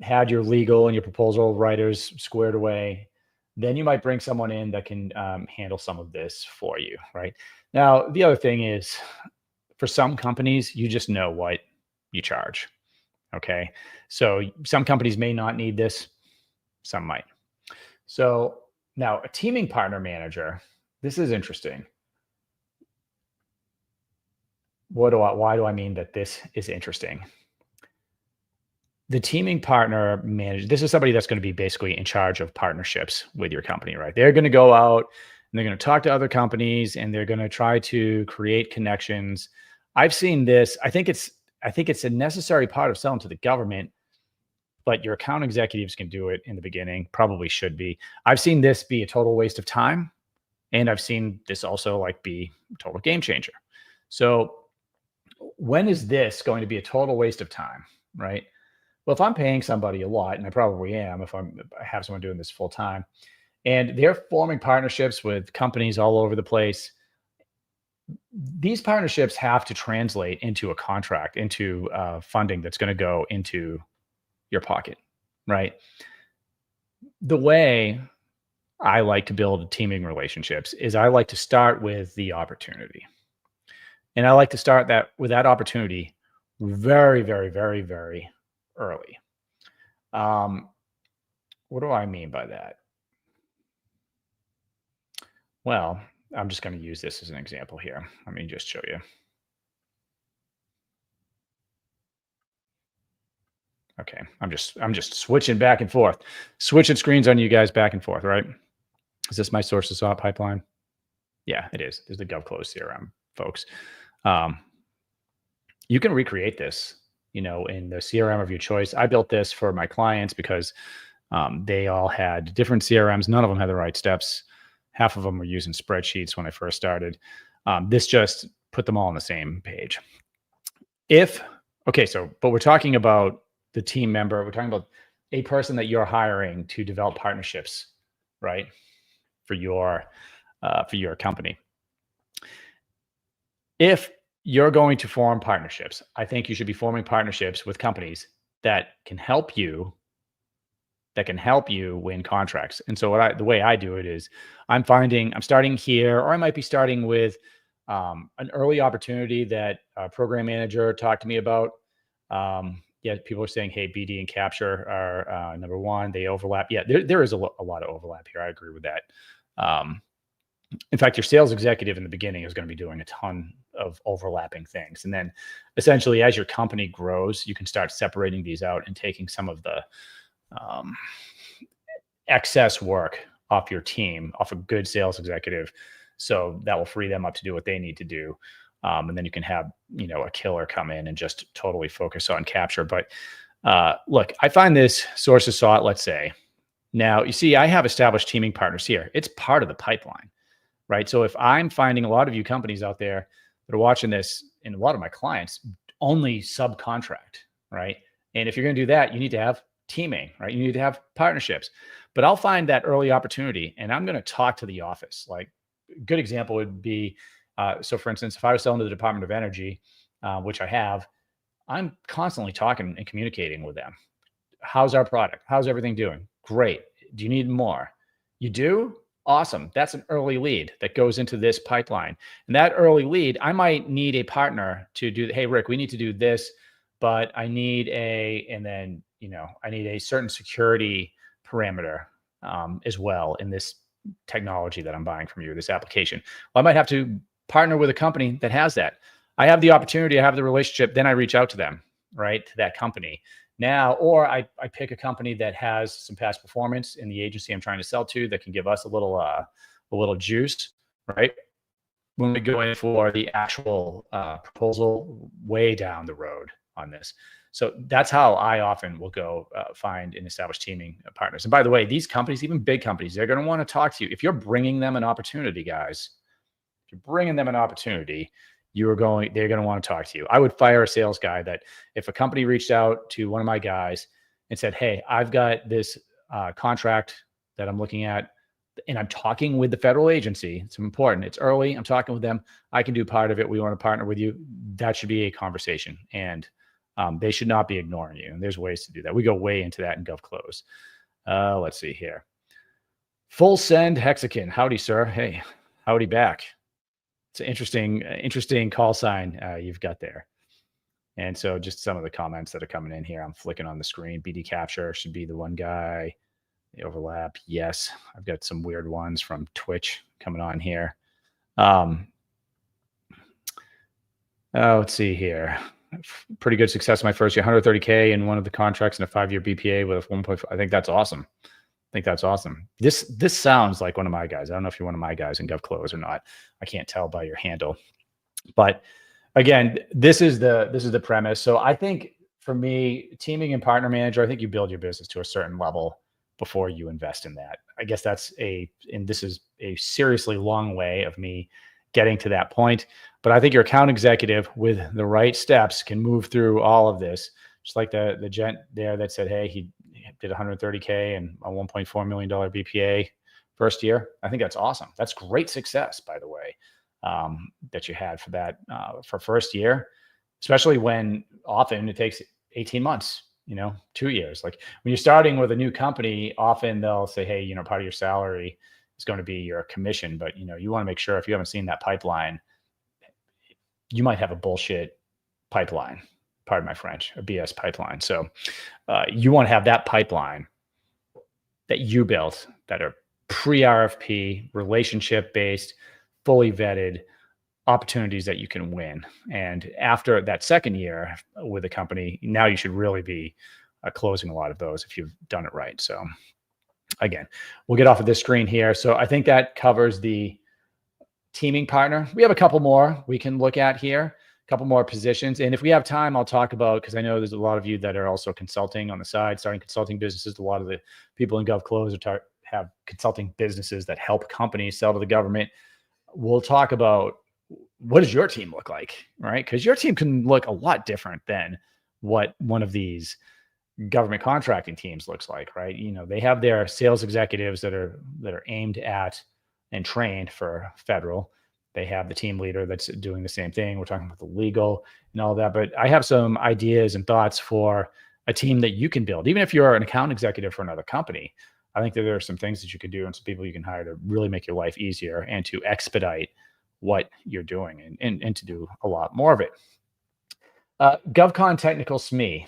had your legal and your proposal writers squared away. Then you might bring someone in that can handle some of this for you, right? Now, the other thing is, for some companies, you just know what you charge. Okay. So some companies may not need this, some might. So now a teaming partner manager, this is interesting. Why do I mean that this is interesting? The teaming partner manager, this is somebody that's going to be basically in charge of partnerships with your company, right? They're going to go out and they're going to talk to other companies and they're going to try to create connections. I've seen this. I think it's a necessary part of selling to the government, but your account executives can do it in the beginning, probably should be. I've seen this be a total waste of time And I've seen this also like be a total game changer. So when is this going to be a total waste of time, right? Well, if I'm paying somebody a lot, and I probably am if I have someone doing this full time, and they're forming partnerships with companies all over the place, these partnerships have to translate into a contract, into funding that's going to go into your pocket, right? The way I like to build teaming relationships is I like to start with the opportunity. And I like to start that with that opportunity very, very, very, very early. Um, what do I mean by that? Well, I'm just going to use this as an example here. Let me just show you. Okay, I'm just switching back and forth, switching screens on you guys back and forth. Right? Is this my source of thought pipeline? Yeah, it is. There's the GovClose CRM, folks. Um, you can recreate this, in the CRM of your choice. I built this for my clients because they all had different CRMs. None of them had the right steps. Half of them were using spreadsheets when I first started. This just put them all on the same page. But we're talking about the team member. We're talking about a person that you're hiring to develop partnerships, right? For your company. If you're going to form partnerships, I think you should be forming partnerships with companies that can help you win contracts. And so the way I do it is I'm starting here, or I might be starting with an early opportunity that a program manager talked to me about. Yeah, people are saying, hey, BD and capture are number one. They overlap. Yeah, there is a lot of overlap here. I agree with that. In fact, your sales executive in the beginning is going to be doing a ton of overlapping things. And then essentially as your company grows, you can start separating these out and taking some of the excess work off your team, off a good sales executive. So that will free them up to do what they need to do. And then you can have, a killer come in and just totally focus on capture. But look, I find this source of thought, let's say. Now, you see, I have established teaming partners here. It's part of the pipeline, right? So if I'm finding a lot of you companies out there that are watching this, and a lot of my clients only subcontract, right? And if you're going to do that, you need to have teaming, right? You need to have partnerships. But I'll find that early opportunity and I'm going to talk to the office. Like a good example would be, so for instance, if I was selling to the Department of Energy, which I have, I'm constantly talking and communicating with them. How's our product? How's everything doing? Great. Do you need more? You do? Awesome. That's an early lead that goes into this pipeline. And that early lead, I might need a partner to do, hey, Rick, we need to do this, but I need I need a certain security parameter as well in this technology that I'm buying from you, this application. Well, I might have to partner with a company that has that. I have the opportunity, I have the relationship, then I reach out to them, right? To that company. Now, or I pick a company that has some past performance in the agency I'm trying to sell to that can give us a little juice, right? When we go in for the actual proposal way down the road on this. So that's how I often will go find and establish teaming partners. And by the way, these companies, even big companies, they're going to want to talk to you. If you're bringing them an opportunity, guys, if you're bringing them an opportunity, they're going to want to talk to you. I would fire a sales guy that if a company reached out to one of my guys and said, hey, I've got this contract that I'm looking at and I'm talking with the federal agency. It's important. It's early. I'm talking with them. I can do part of it. We want to partner with you. That should be a conversation. And they should not be ignoring you. And there's ways to do that. We go way into that in GovClose. Let's see here. Full send Hexakin. Howdy, sir. Hey, howdy back. It's an interesting call sign you've got there. And so just some of the comments that are coming in here. I'm flicking on the screen. BD capture should be the one guy. The overlap. Yes. I've got some weird ones from Twitch coming on here. Let's see here. Pretty good success in my first year, 130K in one of the contracts and a 5-year BPA with a 1.5. I think that's awesome. This sounds like one of my guys. I don't know if you're one of my guys in GovClose or not. I can't tell by your handle. But again, this is the premise. So I think for me, teaming and partner manager, I think you build your business to a certain level. before you invest in that. I guess and this is a seriously long way of me getting to that point. But I think your account executive with the right steps can move through all of this. Just like the gent there that said, hey, he did 130K and a $1.4 million BPA first year. I think that's awesome. That's great success, by the way, that you had for that for first year, especially when often it takes 18 months, 2 years. Like when you're starting with a new company, often they'll say, hey, part of your salary is going to be your commission, but you want to make sure if you haven't seen that pipeline, you might have a bullshit pipeline, pardon my French, a BS pipeline. So you want to have that pipeline that you built that are pre-RFP, relationship-based, fully vetted opportunities that you can win. And after that second year with a company, now you should really be closing a lot of those if you've done it right. So again, we'll get off of this screen here. So I think that covers the teaming partner. We have a couple more we can look at here, a couple more positions. And if we have time, I'll talk about, because I know there's a lot of you that are also consulting on the side, starting consulting businesses. A lot of the people in GovClose have consulting businesses that help companies sell to the government. We'll talk about what does your team look like, right? Because your team can look a lot different than what one of these government contracting teams looks like, right? They have their sales executives that are aimed at and trained for federal. They have the team leader that's doing the same thing. We're talking about the legal and all that, but I have some ideas and thoughts for a team that you can build. Even if you're an account executive for another company, I think that there are some things that you could do and some people you can hire to really make your life easier and to expedite what you're doing and to do a lot more of it. GovCon Technical SME,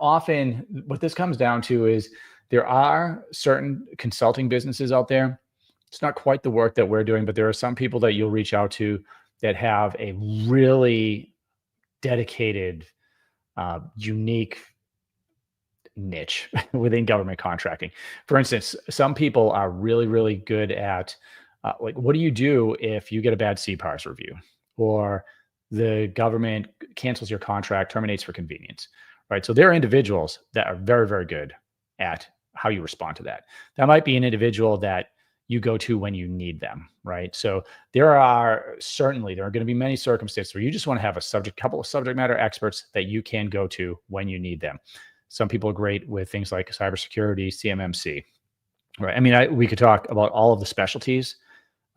often what this comes down to is there are certain consulting businesses out there. It's not quite the work that we're doing, but there are some people that you'll reach out to that have a really dedicated, unique niche within government contracting. For instance, some people are really, really good at like, what do you do if you get a bad CPARS review or the government cancels your contract, terminates for convenience, right? So there are individuals that are very, very good at how you respond to that. That might be an individual that you go to when you need them, right? So there are going to be many circumstances where you just want to have a couple of subject matter experts that you can go to when you need them. Some people are great with things like cybersecurity, CMMC, right? I mean, we could talk about all of the specialties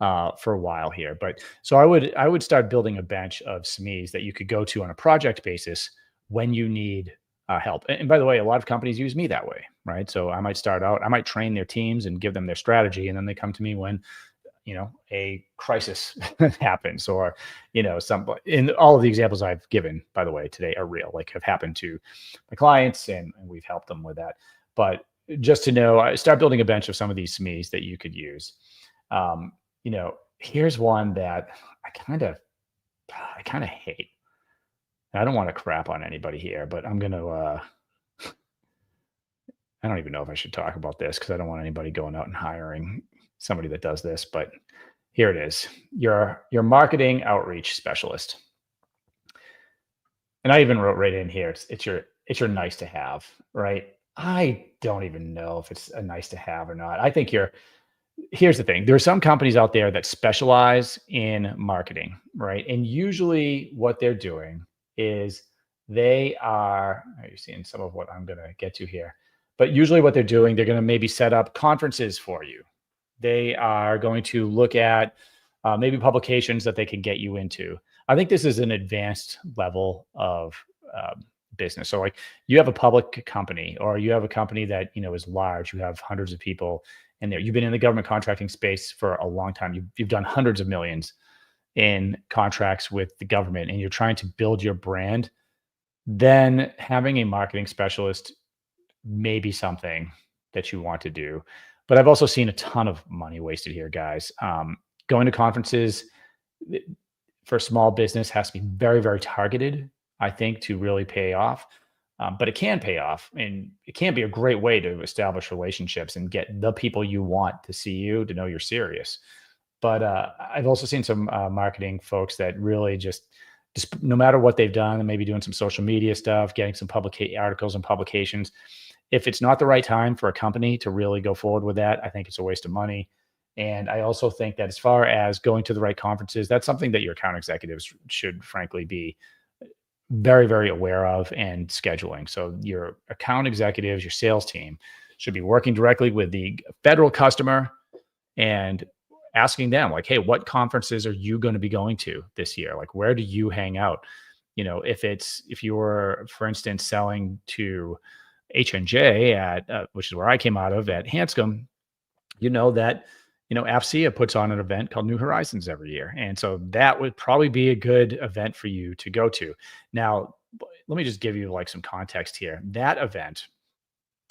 for a while here, but so I would start building a bench of SMEs that you could go to on a project basis when you need help. And by the way, a lot of companies use me that way, right? So I might start out, I might train their teams and give them their strategy, and then they come to me when a crisis happens, or in all of the examples I've given, by the way, today are real, like have happened to my clients, and we've helped them with that. But just to know, I start building a bench of some of these SMEs that you could use. Here's one that I kind of hate. I don't want to crap on anybody here, but I'm going to, I don't even know if I should talk about this because I don't want anybody going out and hiring somebody that does this, but here it is. Your marketing outreach specialist. And I even wrote right in here, it's your nice to have, right? I don't even know if it's a nice to have or not. I think here's the thing. There are some companies out there that specialize in marketing, right? And usually what they're doing is are you seeing some of what I'm going to get to here? But usually what they're doing, they're going to maybe set up conferences for you. They are going to look at maybe publications that they can get you into. I think this is an advanced level of business. So like you have a public company, or you have a company that, is large, you have hundreds of people in there. You've been in the government contracting space for a long time. You've done hundreds of millions in contracts with the government, and you're trying to build your brand. Then having a marketing specialist may be something that you want to do. But I've also seen a ton of money wasted here, guys. Going to conferences for small business has to be very, very targeted, I think, to really pay off. But it can pay off, and it can be a great way to establish relationships and get the people you want to see you, to know you're serious. But I've also seen some marketing folks that really just no matter what they've done, and maybe doing some social media stuff, getting some articles and publications, if it's not the right time for a company to really go forward with that, I think it's a waste of money. And I also think that as far as going to the right conferences, that's something that your account executives should frankly be very, very aware of and scheduling. So your account executives, your sales team should be working directly with the federal customer and asking them like, hey, what conferences are you going to be going to this year? Like, where do you hang out? If you're, for instance, selling to H&J at, which is where I came out of at Hanscom, that AFCEA puts on an event called New Horizons every year. And so that would probably be a good event for you to go to. Now, let me just give you like some context here. That event,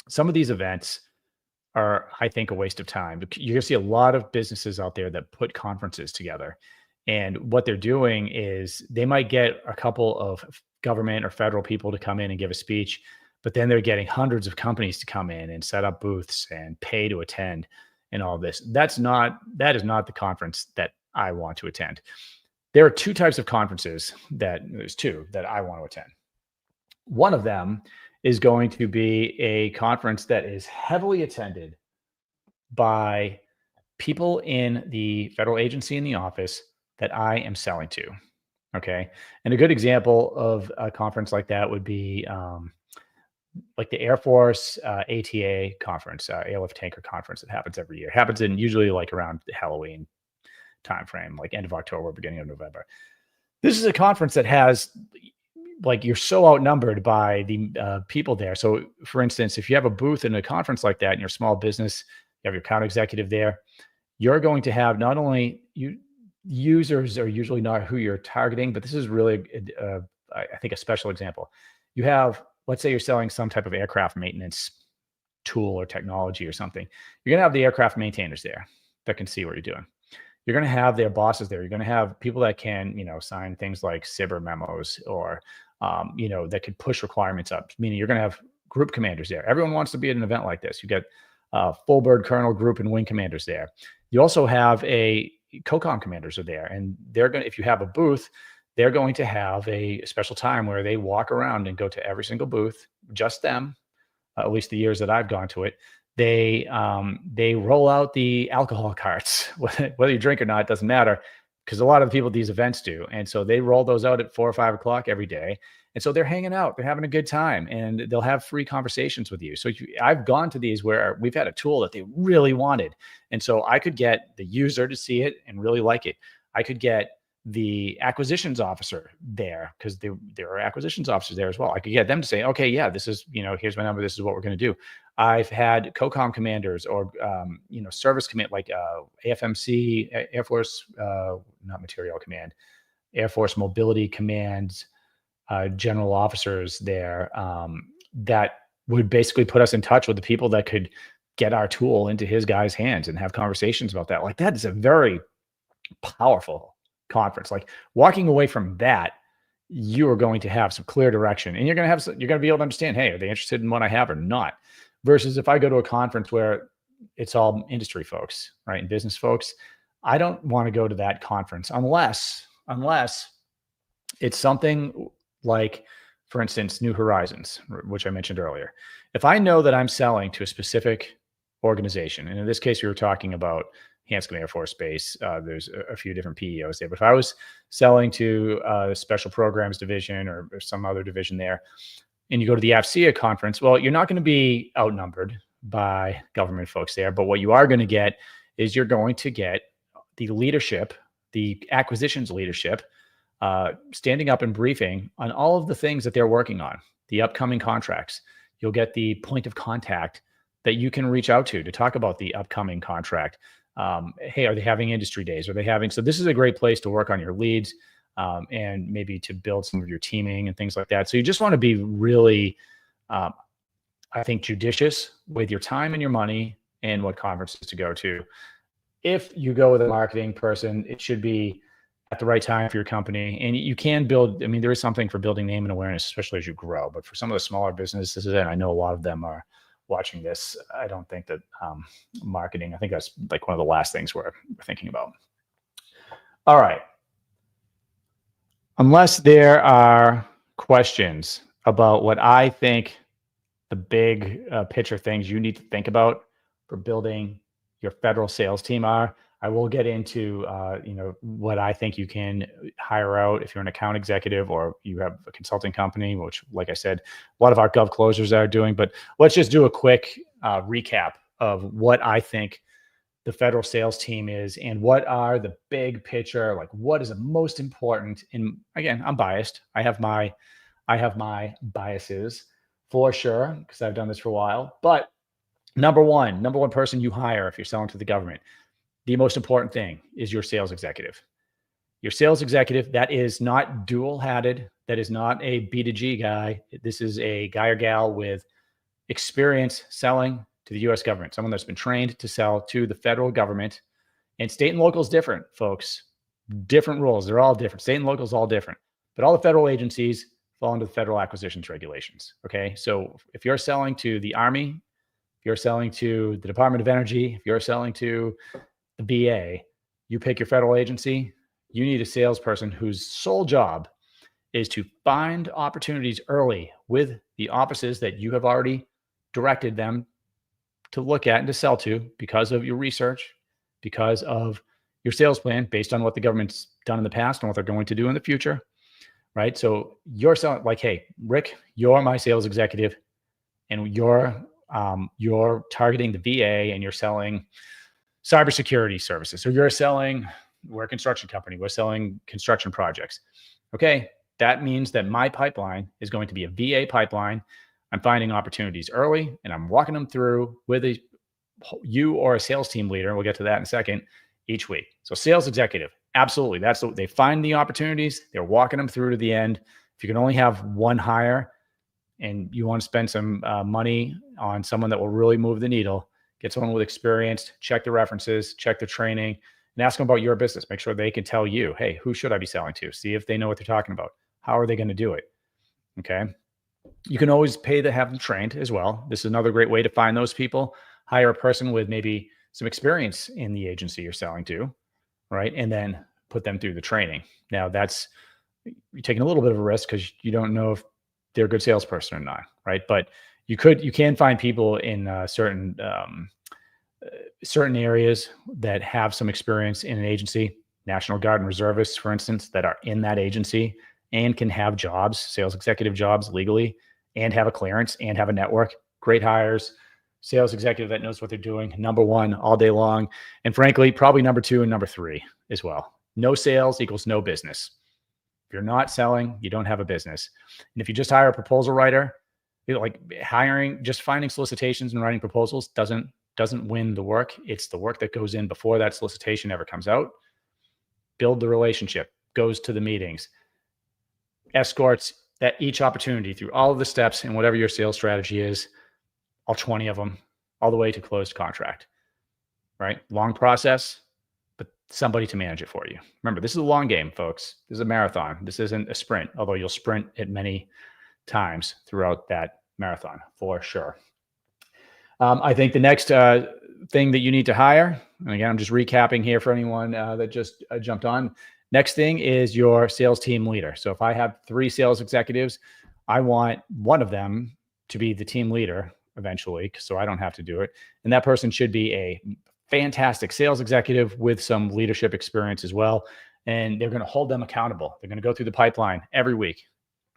some of these events are, I think, a waste of time. You're going to see a lot of businesses out there that put conferences together. And what they're doing is they might get a couple of government or federal people to come in and give a speech, but then they're getting hundreds of companies to come in and set up booths and pay to attend and all this. That is not the conference that I want to attend. There are two types of conferences there's two that I want to attend. One of them is going to be a conference that is heavily attended by people in the federal agency in the office that I am selling to. Okay. And a good example of a conference like that would be like the Air Force ATA conference, Airlift Tanker Conference that happens every year. It happens in usually like around the Halloween timeframe, like end of October, beginning of November. This is a conference that has like you're so outnumbered by the people there. So, for instance, if you have a booth in a conference like that in your small business, you have your account executive there, you're going to have not only users are usually not who you're targeting, but this is really, I think, a special example. You have, let's say you're selling some type of aircraft maintenance tool or technology or something. You're going to have the aircraft maintainers there that can see what you're doing. You're going to have their bosses there. You're going to have people that can, sign things like SIBR memos or, that could push requirements up, meaning you're going to have group commanders there. Everyone wants to be at an event like this. You get full bird colonel group and wing commanders there. You also have a COCOM commanders are there, and they're going to, if you have a booth, they're going to have a special time where they walk around and go to every single booth, just them, at least the years that I've gone to it. They roll out the alcohol carts, whether you drink or not, doesn't matter, because a lot of the people at these events do. And so they roll those out at 4 or 5 o'clock every day. And so they're hanging out, they're having a good time, and they'll have free conversations with you. So I've gone to these where we've had a tool that they really wanted. And so I could get the user to see it and really like it. I could get the acquisitions officer there, because there are acquisitions officers there as well. I could get them to say, okay, yeah, this is, here's my number. This is what we're going to do. I've had COCOM commanders or, service command, like AFMC, Air Force, not Material Command, Air Force Mobility Commands, general officers there that would basically put us in touch with the people that could get our tool into his guys' hands and have conversations about that. Like, that is a very powerful conference. Like, walking away from that, you are going to have some clear direction, and you're going to be able to understand, hey, are they interested in what I have or not? Versus if I go to a conference where it's all industry folks, right, and business folks, I don't want to go to that conference unless it's something like, for instance, New Horizons, which I mentioned earlier. If I know that I'm selling to a specific organization, and in this case, we were talking about Hanscom Air Force Base, there's a few different PEOs there. But if I was selling to a special programs division or some other division there, and you go to the AFCEA conference, well, you're not going to be outnumbered by government folks there. But what you are going to get is you're going to get the leadership, the acquisitions leadership, standing up and briefing on all of the things that they're working on, the upcoming contracts. You'll get the point of contact that you can reach out to talk about the upcoming contract. Hey, are they having industry days? So this is a great place to work on your leads and maybe to build some of your teaming and things like that. So you just want to be really, I think, judicious with your time and your money and what conferences to go to. If you go with a marketing person, it should be at the right time for your company. And you can build, there is something for building name and awareness, especially as you grow. But for some of the smaller businesses, and I know a lot of them are watching this, I don't think that marketing, I think that's like one of the last things we're thinking about. All right. Unless there are questions about what I think the big picture things you need to think about for building your federal sales team are. I will get into what I think you can hire out if you're an account executive or you have a consulting company, which, like I said, a lot of our gov closers are doing. But let's just do a quick recap of what I think the federal sales team is and what are the big picture, like what is the most important. And again, I'm biased. I have my biases for sure because I've done this for a while. But number one person you hire if you're selling to the government, the most important thing is your sales executive. Your sales executive that is not dual-hatted, that is not a B2G guy. This is a guy or gal with experience selling to the U.S. government, someone that's been trained to sell to the federal government. And state and local is different, folks. Different rules. They're all different. State and local is all different. But all the federal agencies fall under the federal acquisitions regulations. Okay. So if you're selling to the Army, if you're selling to the Department of Energy, if you're selling to the VA, you pick your federal agency, you need a salesperson whose sole job is to find opportunities early with the offices that you have already directed them to look at and to sell to because of your research, because of your sales plan based on what the government's done in the past and what they're going to do in the future, right? So you're selling like, hey, Rick, you're my sales executive and you're targeting the VA and you're selling cybersecurity services. So you're selling, we're a construction company, we're selling construction projects. Okay, that means that my pipeline is going to be a VA pipeline. I'm finding opportunities early and I'm walking them through with you or a sales team leader. We'll get to that in a second each week. So sales executive, absolutely. That's what they find the opportunities. They're walking them through to the end. If you can only have one hire and you want to spend some money on someone that will really move the needle, get someone with experience, check the references, check the training, and ask them about your business. Make sure they can tell you, hey, who should I be selling to? See if they know what they're talking about. How are they going to do it? Okay. You can always pay to have them trained as well. This is another great way to find those people. Hire a person with maybe some experience in the agency you're selling to, right? And then put them through the training. Now you're taking a little bit of a risk because you don't know if they're a good salesperson or not, right? But you can find people in certain areas that have some experience in an agency, National Guard and reservists, for instance, that are in that agency and can have jobs, sales executive jobs legally, and have a clearance and have a network. Great hires, sales executive that knows what they're doing, number one all day long. And frankly, probably number two and number three as well. No sales equals no business. If you're not selling, you don't have a business. And if you just hire a proposal writer, like just finding solicitations and writing proposals doesn't win the work. It's the work that goes in before that solicitation ever comes out. Build the relationship, goes to the meetings, escorts that each opportunity through all of the steps and whatever your sales strategy is, all 20 of them, all the way to closed contract, right? Long process, but somebody to manage it for you. Remember, this is a long game, folks. This is a marathon. This isn't a sprint, although you'll sprint it many times throughout that marathon for sure. I think the next thing that you need to hire, and again, I'm just recapping here for anyone that just jumped on. Next thing is your sales team leader. So if I have 3 sales executives, I want one of them to be the team leader eventually, so I don't have to do it. And that person should be a fantastic sales executive with some leadership experience as well. And they're going to hold them accountable. They're going to go through the pipeline every week.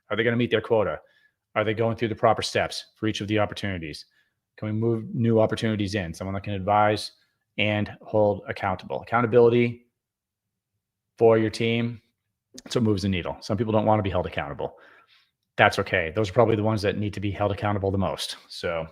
Are they going to meet their quota? Are they going through the proper steps for each of the opportunities? Can we move new opportunities in? Someone that can advise and hold accountable. Accountability for your team, that's what moves the needle. Some people don't want to be held accountable. That's okay. Those are probably the ones that need to be held accountable the most. So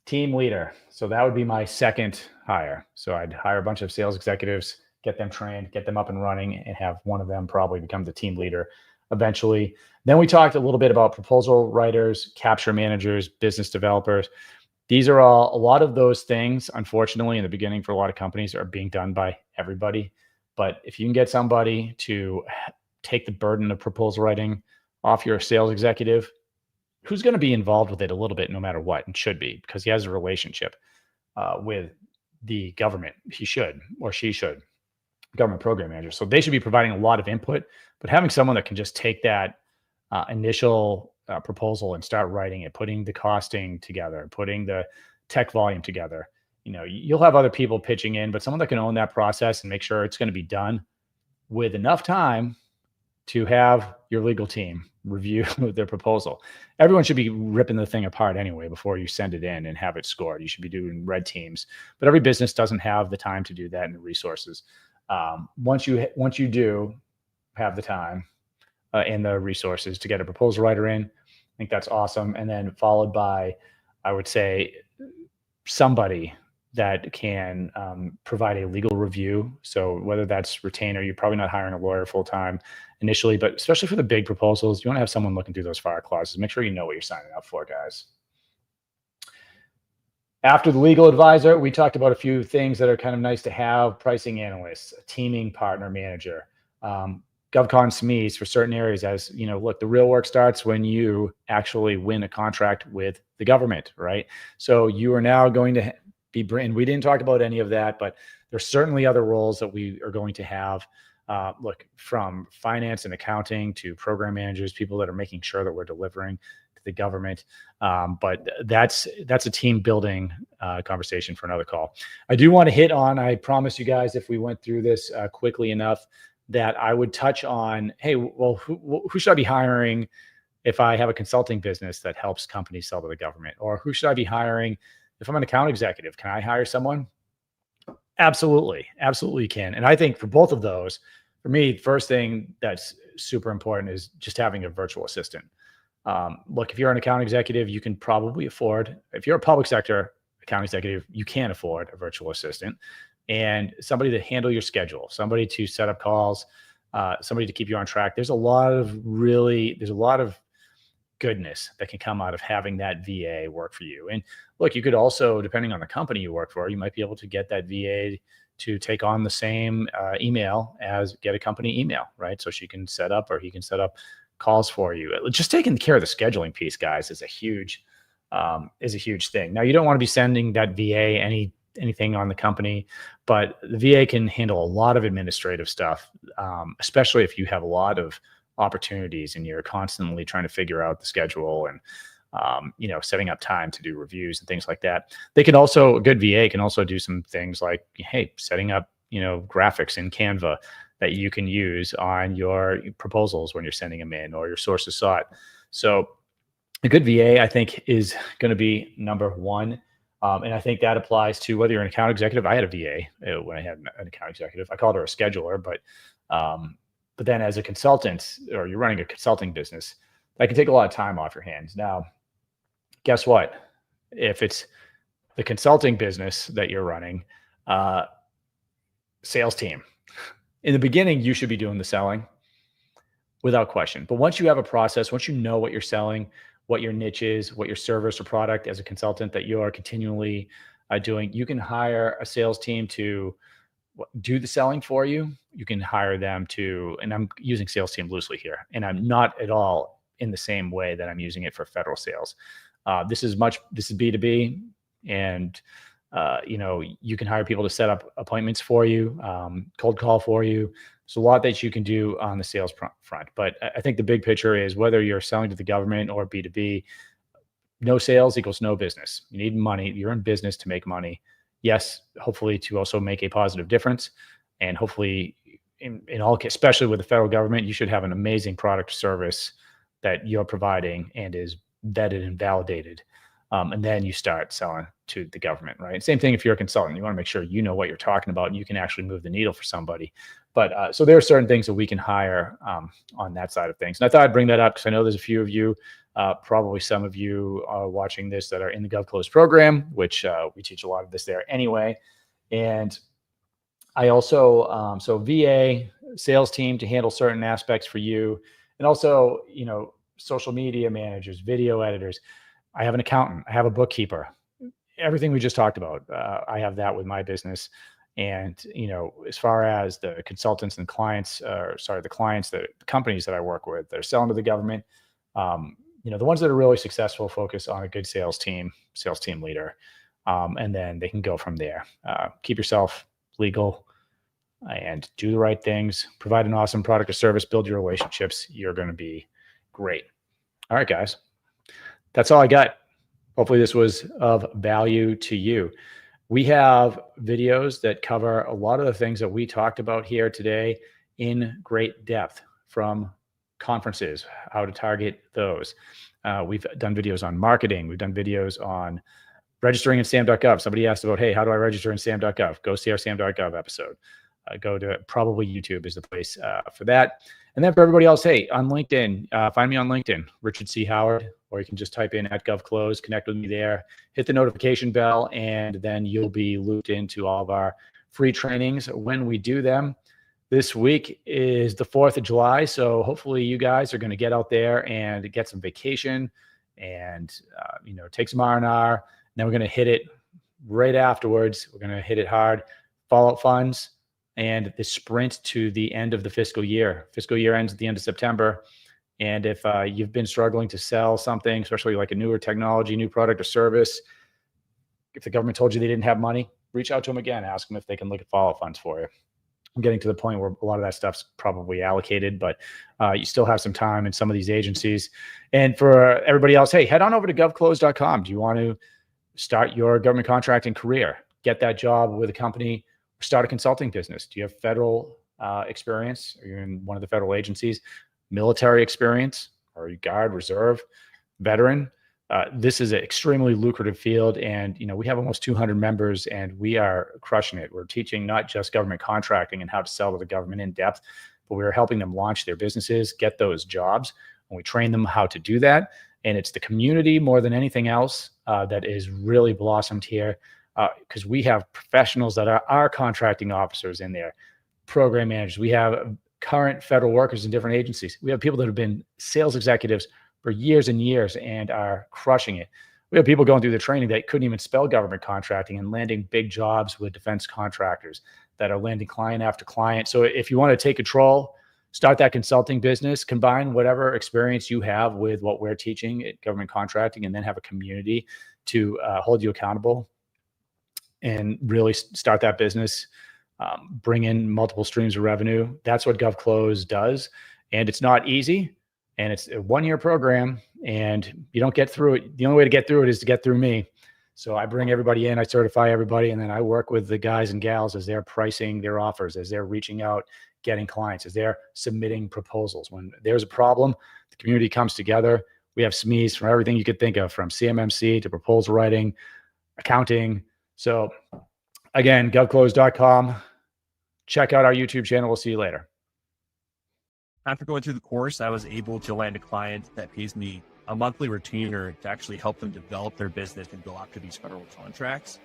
team leader. So that would be my second hire. So I'd hire a bunch of sales executives, get them trained, get them up and running, and have one of them probably become the team leader eventually. Then we talked a little bit about proposal writers, capture managers, business developers. These are all, a lot of those things, unfortunately, in the beginning for a lot of companies are being done by everybody. But if you can get somebody to take the burden of proposal writing off your sales executive, who's going to be involved with it a little bit no matter what, and should be, because he has a relationship with the government. He should, or she should, government program manager. So they should be providing a lot of input, but having someone that can just take that initial proposal and start writing it, putting the costing together, putting the tech volume together, you'll have other people pitching in, but someone that can own that process and make sure it's going to be done with enough time to have your legal team review their proposal. Everyone should be ripping the thing apart anyway before you send it in and have it scored. You should be doing red teams, but every business doesn't have the time to do that and the resources. Once you do have the time and the resources to get a proposal writer in, I think that's awesome. And then followed by, I would say, somebody that can provide a legal review. So whether that's retainer, you're probably not hiring a lawyer full time initially, but especially for the big proposals, you want to have someone looking through those fire clauses. Make sure you know what you're signing up for, guys. After the legal advisor, we talked about a few things that are kind of nice to have: pricing analysts, a teaming partner manager, GovCon SMEs for certain areas. As look, the real work starts when you actually win a contract with the government, right? So you are now going to and we didn't talk about any of that, but there's certainly other roles that we are going to have. Look, from finance and accounting to program managers, people that are making sure that we're delivering to the government. But that's a team building conversation for another call. I do want to hit on, I promise you guys, if we went through this quickly enough, that I would touch on, hey, well, who should I be hiring if I have a consulting business that helps companies sell to the government? Or who should I be hiring if I'm an account executive? Can I hire someone? Absolutely. Absolutely you can. And I think for both of those, for me, the first thing that's super important is just having a virtual assistant. Look, if you're an account executive, you can probably afford, if you're a public sector account executive, you can afford a virtual assistant and somebody to handle your schedule, somebody to set up calls, somebody to keep you on track. There's a lot of goodness that can come out of having that VA work for you. And look, you could also, depending on the company you work for, you might be able to get that VA to take on the same email as get a company email, right? So he can set up calls for you. Just taking care of the scheduling piece, guys, is a huge thing. Now, you don't want to be sending that VA anything on the company, but the VA can handle a lot of administrative stuff, especially if you have a lot of opportunities and you're constantly trying to figure out the schedule and setting up time to do reviews and things like that. A good VA can also do some things like, hey, setting up graphics in Canva that you can use on your proposals when you're sending them in or your sources sought. So a good VA, I think, is going to be number one. And I think that applies to whether you're an account executive. I had a VA when I had an account executive. I called her a scheduler, but then as a consultant, or you're running a consulting business, that can take a lot of time off your hands. Now, guess what? If it's the consulting business that you're running, sales team, in the beginning, you should be doing the selling without question. But once you have a process, once you know what you're selling, what your niche is, what your service or product as a consultant that you are continually doing, you can hire a sales team to do the selling for you. You can hire them to, and I'm using sales team loosely here, and I'm not at all in the same way that I'm using it for federal sales. This is B2B, and you can hire people to set up appointments for you, cold call for you. There's a lot that you can do on the sales front. But I think the big picture is whether you're selling to the government or B2B, no sales equals no business. You need money. You're in business to make money. Yes, hopefully to also make a positive difference. And hopefully in all cases, especially with the federal government, you should have an amazing product or service that you're providing and is vetted and validated. And then you start selling to the government, right? Same thing if you're a consultant. You want to make sure you know what you're talking about and you can actually move the needle for somebody. But so there are certain things that we can hire on that side of things. And I thought I'd bring that up because I know there's a few of you, probably some of you are watching this that are in the GovClose program, which we teach a lot of this there anyway. And I also, so VA, sales team to handle certain aspects for you. And also, social media managers, video editors. I have an accountant. I have a bookkeeper. Everything we just talked about, I have that with my business. And, as far as the consultants and clients, the companies that I work with, they're selling to the government. The ones that are really successful focus on a good sales team leader. And then they can go from there. Keep yourself legal and do the right things, provide an awesome product or service, build your relationships. You're going to be great. All right, guys. That's all I got. Hopefully this was of value to you. We have videos that cover a lot of the things that we talked about here today in great depth, from conferences, how to target those. We've done videos on marketing. We've done videos on registering in SAM.gov. Somebody asked about, hey, how do I register in SAM.gov? Go see our SAM.gov episode. Go to probably YouTube is the place for that. And then for everybody else, hey, on LinkedIn, find me on LinkedIn, Richard C. Howard, or you can just type in @GovClose, connect with me there, hit the notification bell, and then you'll be looped into all of our free trainings when we do them. This week is the 4th of July, so hopefully you guys are going to get out there and get some vacation and, take some R&R. Then we're going to hit it right afterwards. We're going to hit it hard. Fallout funds and the sprint to the end of the fiscal year. Fiscal year ends at the end of September. And if you've been struggling to sell something, especially like a newer technology, new product or service, if the government told you they didn't have money, reach out to them again. Ask them if they can look at Fallout funds for you. I'm getting to the point where a lot of that stuff's probably allocated, but you still have some time in some of these agencies. And for everybody else, hey, head on over to govclose.com. Do you want to start your government contracting career, get that job with a company, start a consulting business? Do you have federal experience? Are you in one of the federal agencies? Military experience? Are you Guard, Reserve, veteran? This is an extremely lucrative field, and we have almost 200 members, and we are crushing it. We're teaching not just government contracting and how to sell to the government in depth, but we're helping them launch their businesses, get those jobs, and we train them how to do that. And it's the community more than anything else that is really blossomed here, because we have professionals that are our contracting officers in there, program managers. We have current federal workers in different agencies. We have people that have been sales executives for years and years and are crushing it. We have people going through the training that couldn't even spell government contracting and landing big jobs with defense contractors that are landing client after client. So if you want to take control, start that consulting business, combine whatever experience you have with what we're teaching at government contracting, and then have a community to hold you accountable and really start that business, bring in multiple streams of revenue. That's what GovClose does. And it's not easy. And it's a one-year program, and you don't get through it. The only way to get through it is to get through me. So I bring everybody in, I certify everybody, and then I work with the guys and gals as they're pricing their offers, as they're reaching out, getting clients, as they're submitting proposals. When there's a problem, the community comes together. We have SMEs from everything you could think of, from CMMC to proposal writing, accounting. So again, govclose.com. Check out our YouTube channel. We'll see you later. After going through the course, I was able to land a client that pays me a monthly retainer to actually help them develop their business and go after these federal contracts.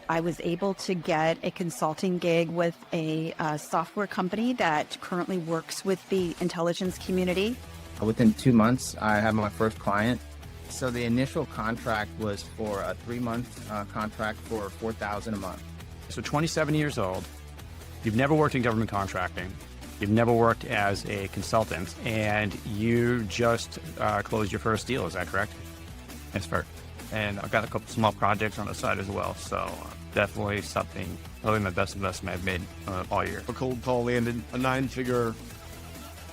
I was able to get a consulting gig with a software company that currently works with the intelligence community. Within 2 months, I had my first client. So the initial contract was for a 3-month contract for $4,000 a month. So 27 years old, you've never worked in government contracting, you've never worked as a consultant, and you just closed your first deal. Is that correct? That's fair. And I've got a couple small projects on the side as well. So definitely something, probably my best investment I've made all year. A cold call landed a 9-figure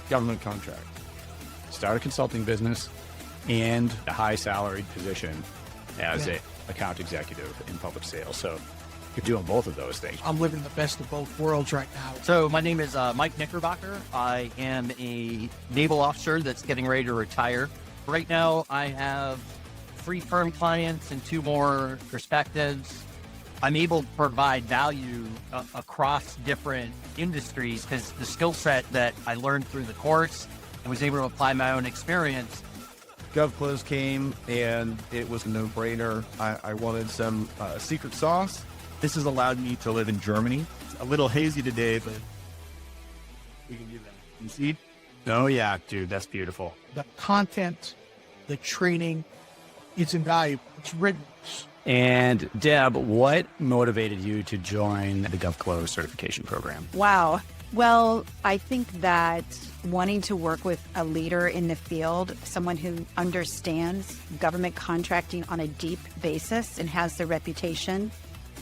government contract. Start a consulting business and a high salaried position as a account executive in public sales. So you're doing both of those things. I'm living the best of both worlds right now. So my name is Mike Knickerbocker. I am a naval officer that's getting ready to retire. Right now, I have 3 firm clients and 2 more perspectives. I'm able to provide value across different industries because the skill set that I learned through the course and was able to apply my own experience. GovClose came and it was a no-brainer. I wanted some secret sauce. This has allowed me to live in Germany. It's a little hazy today, but we can do that. You see? Oh yeah, dude, that's beautiful. The content, the training, it's invaluable. It's written. And Deb, what motivated you to join the GovClose certification program? Wow. Well, I think that wanting to work with a leader in the field, someone who understands government contracting on a deep basis and has the reputation,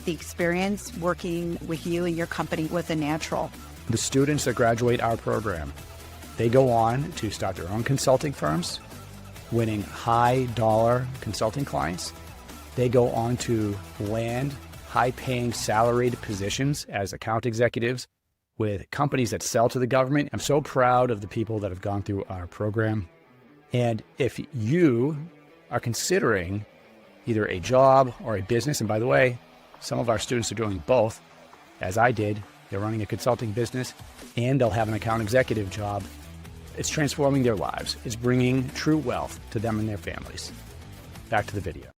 the experience working with you and your company was a natural. The students that graduate our program, they go on to start their own consulting firms, winning high dollar consulting clients. They go on to land high-paying salaried positions as account executives with companies that sell to the government. I'm so proud of the people that have gone through our program. And if you are considering either a job or a business, and by the way, some of our students are doing both, as I did. They're running a consulting business and they'll have an account executive job. It's transforming their lives. It's bringing true wealth to them and their families. Back to the video.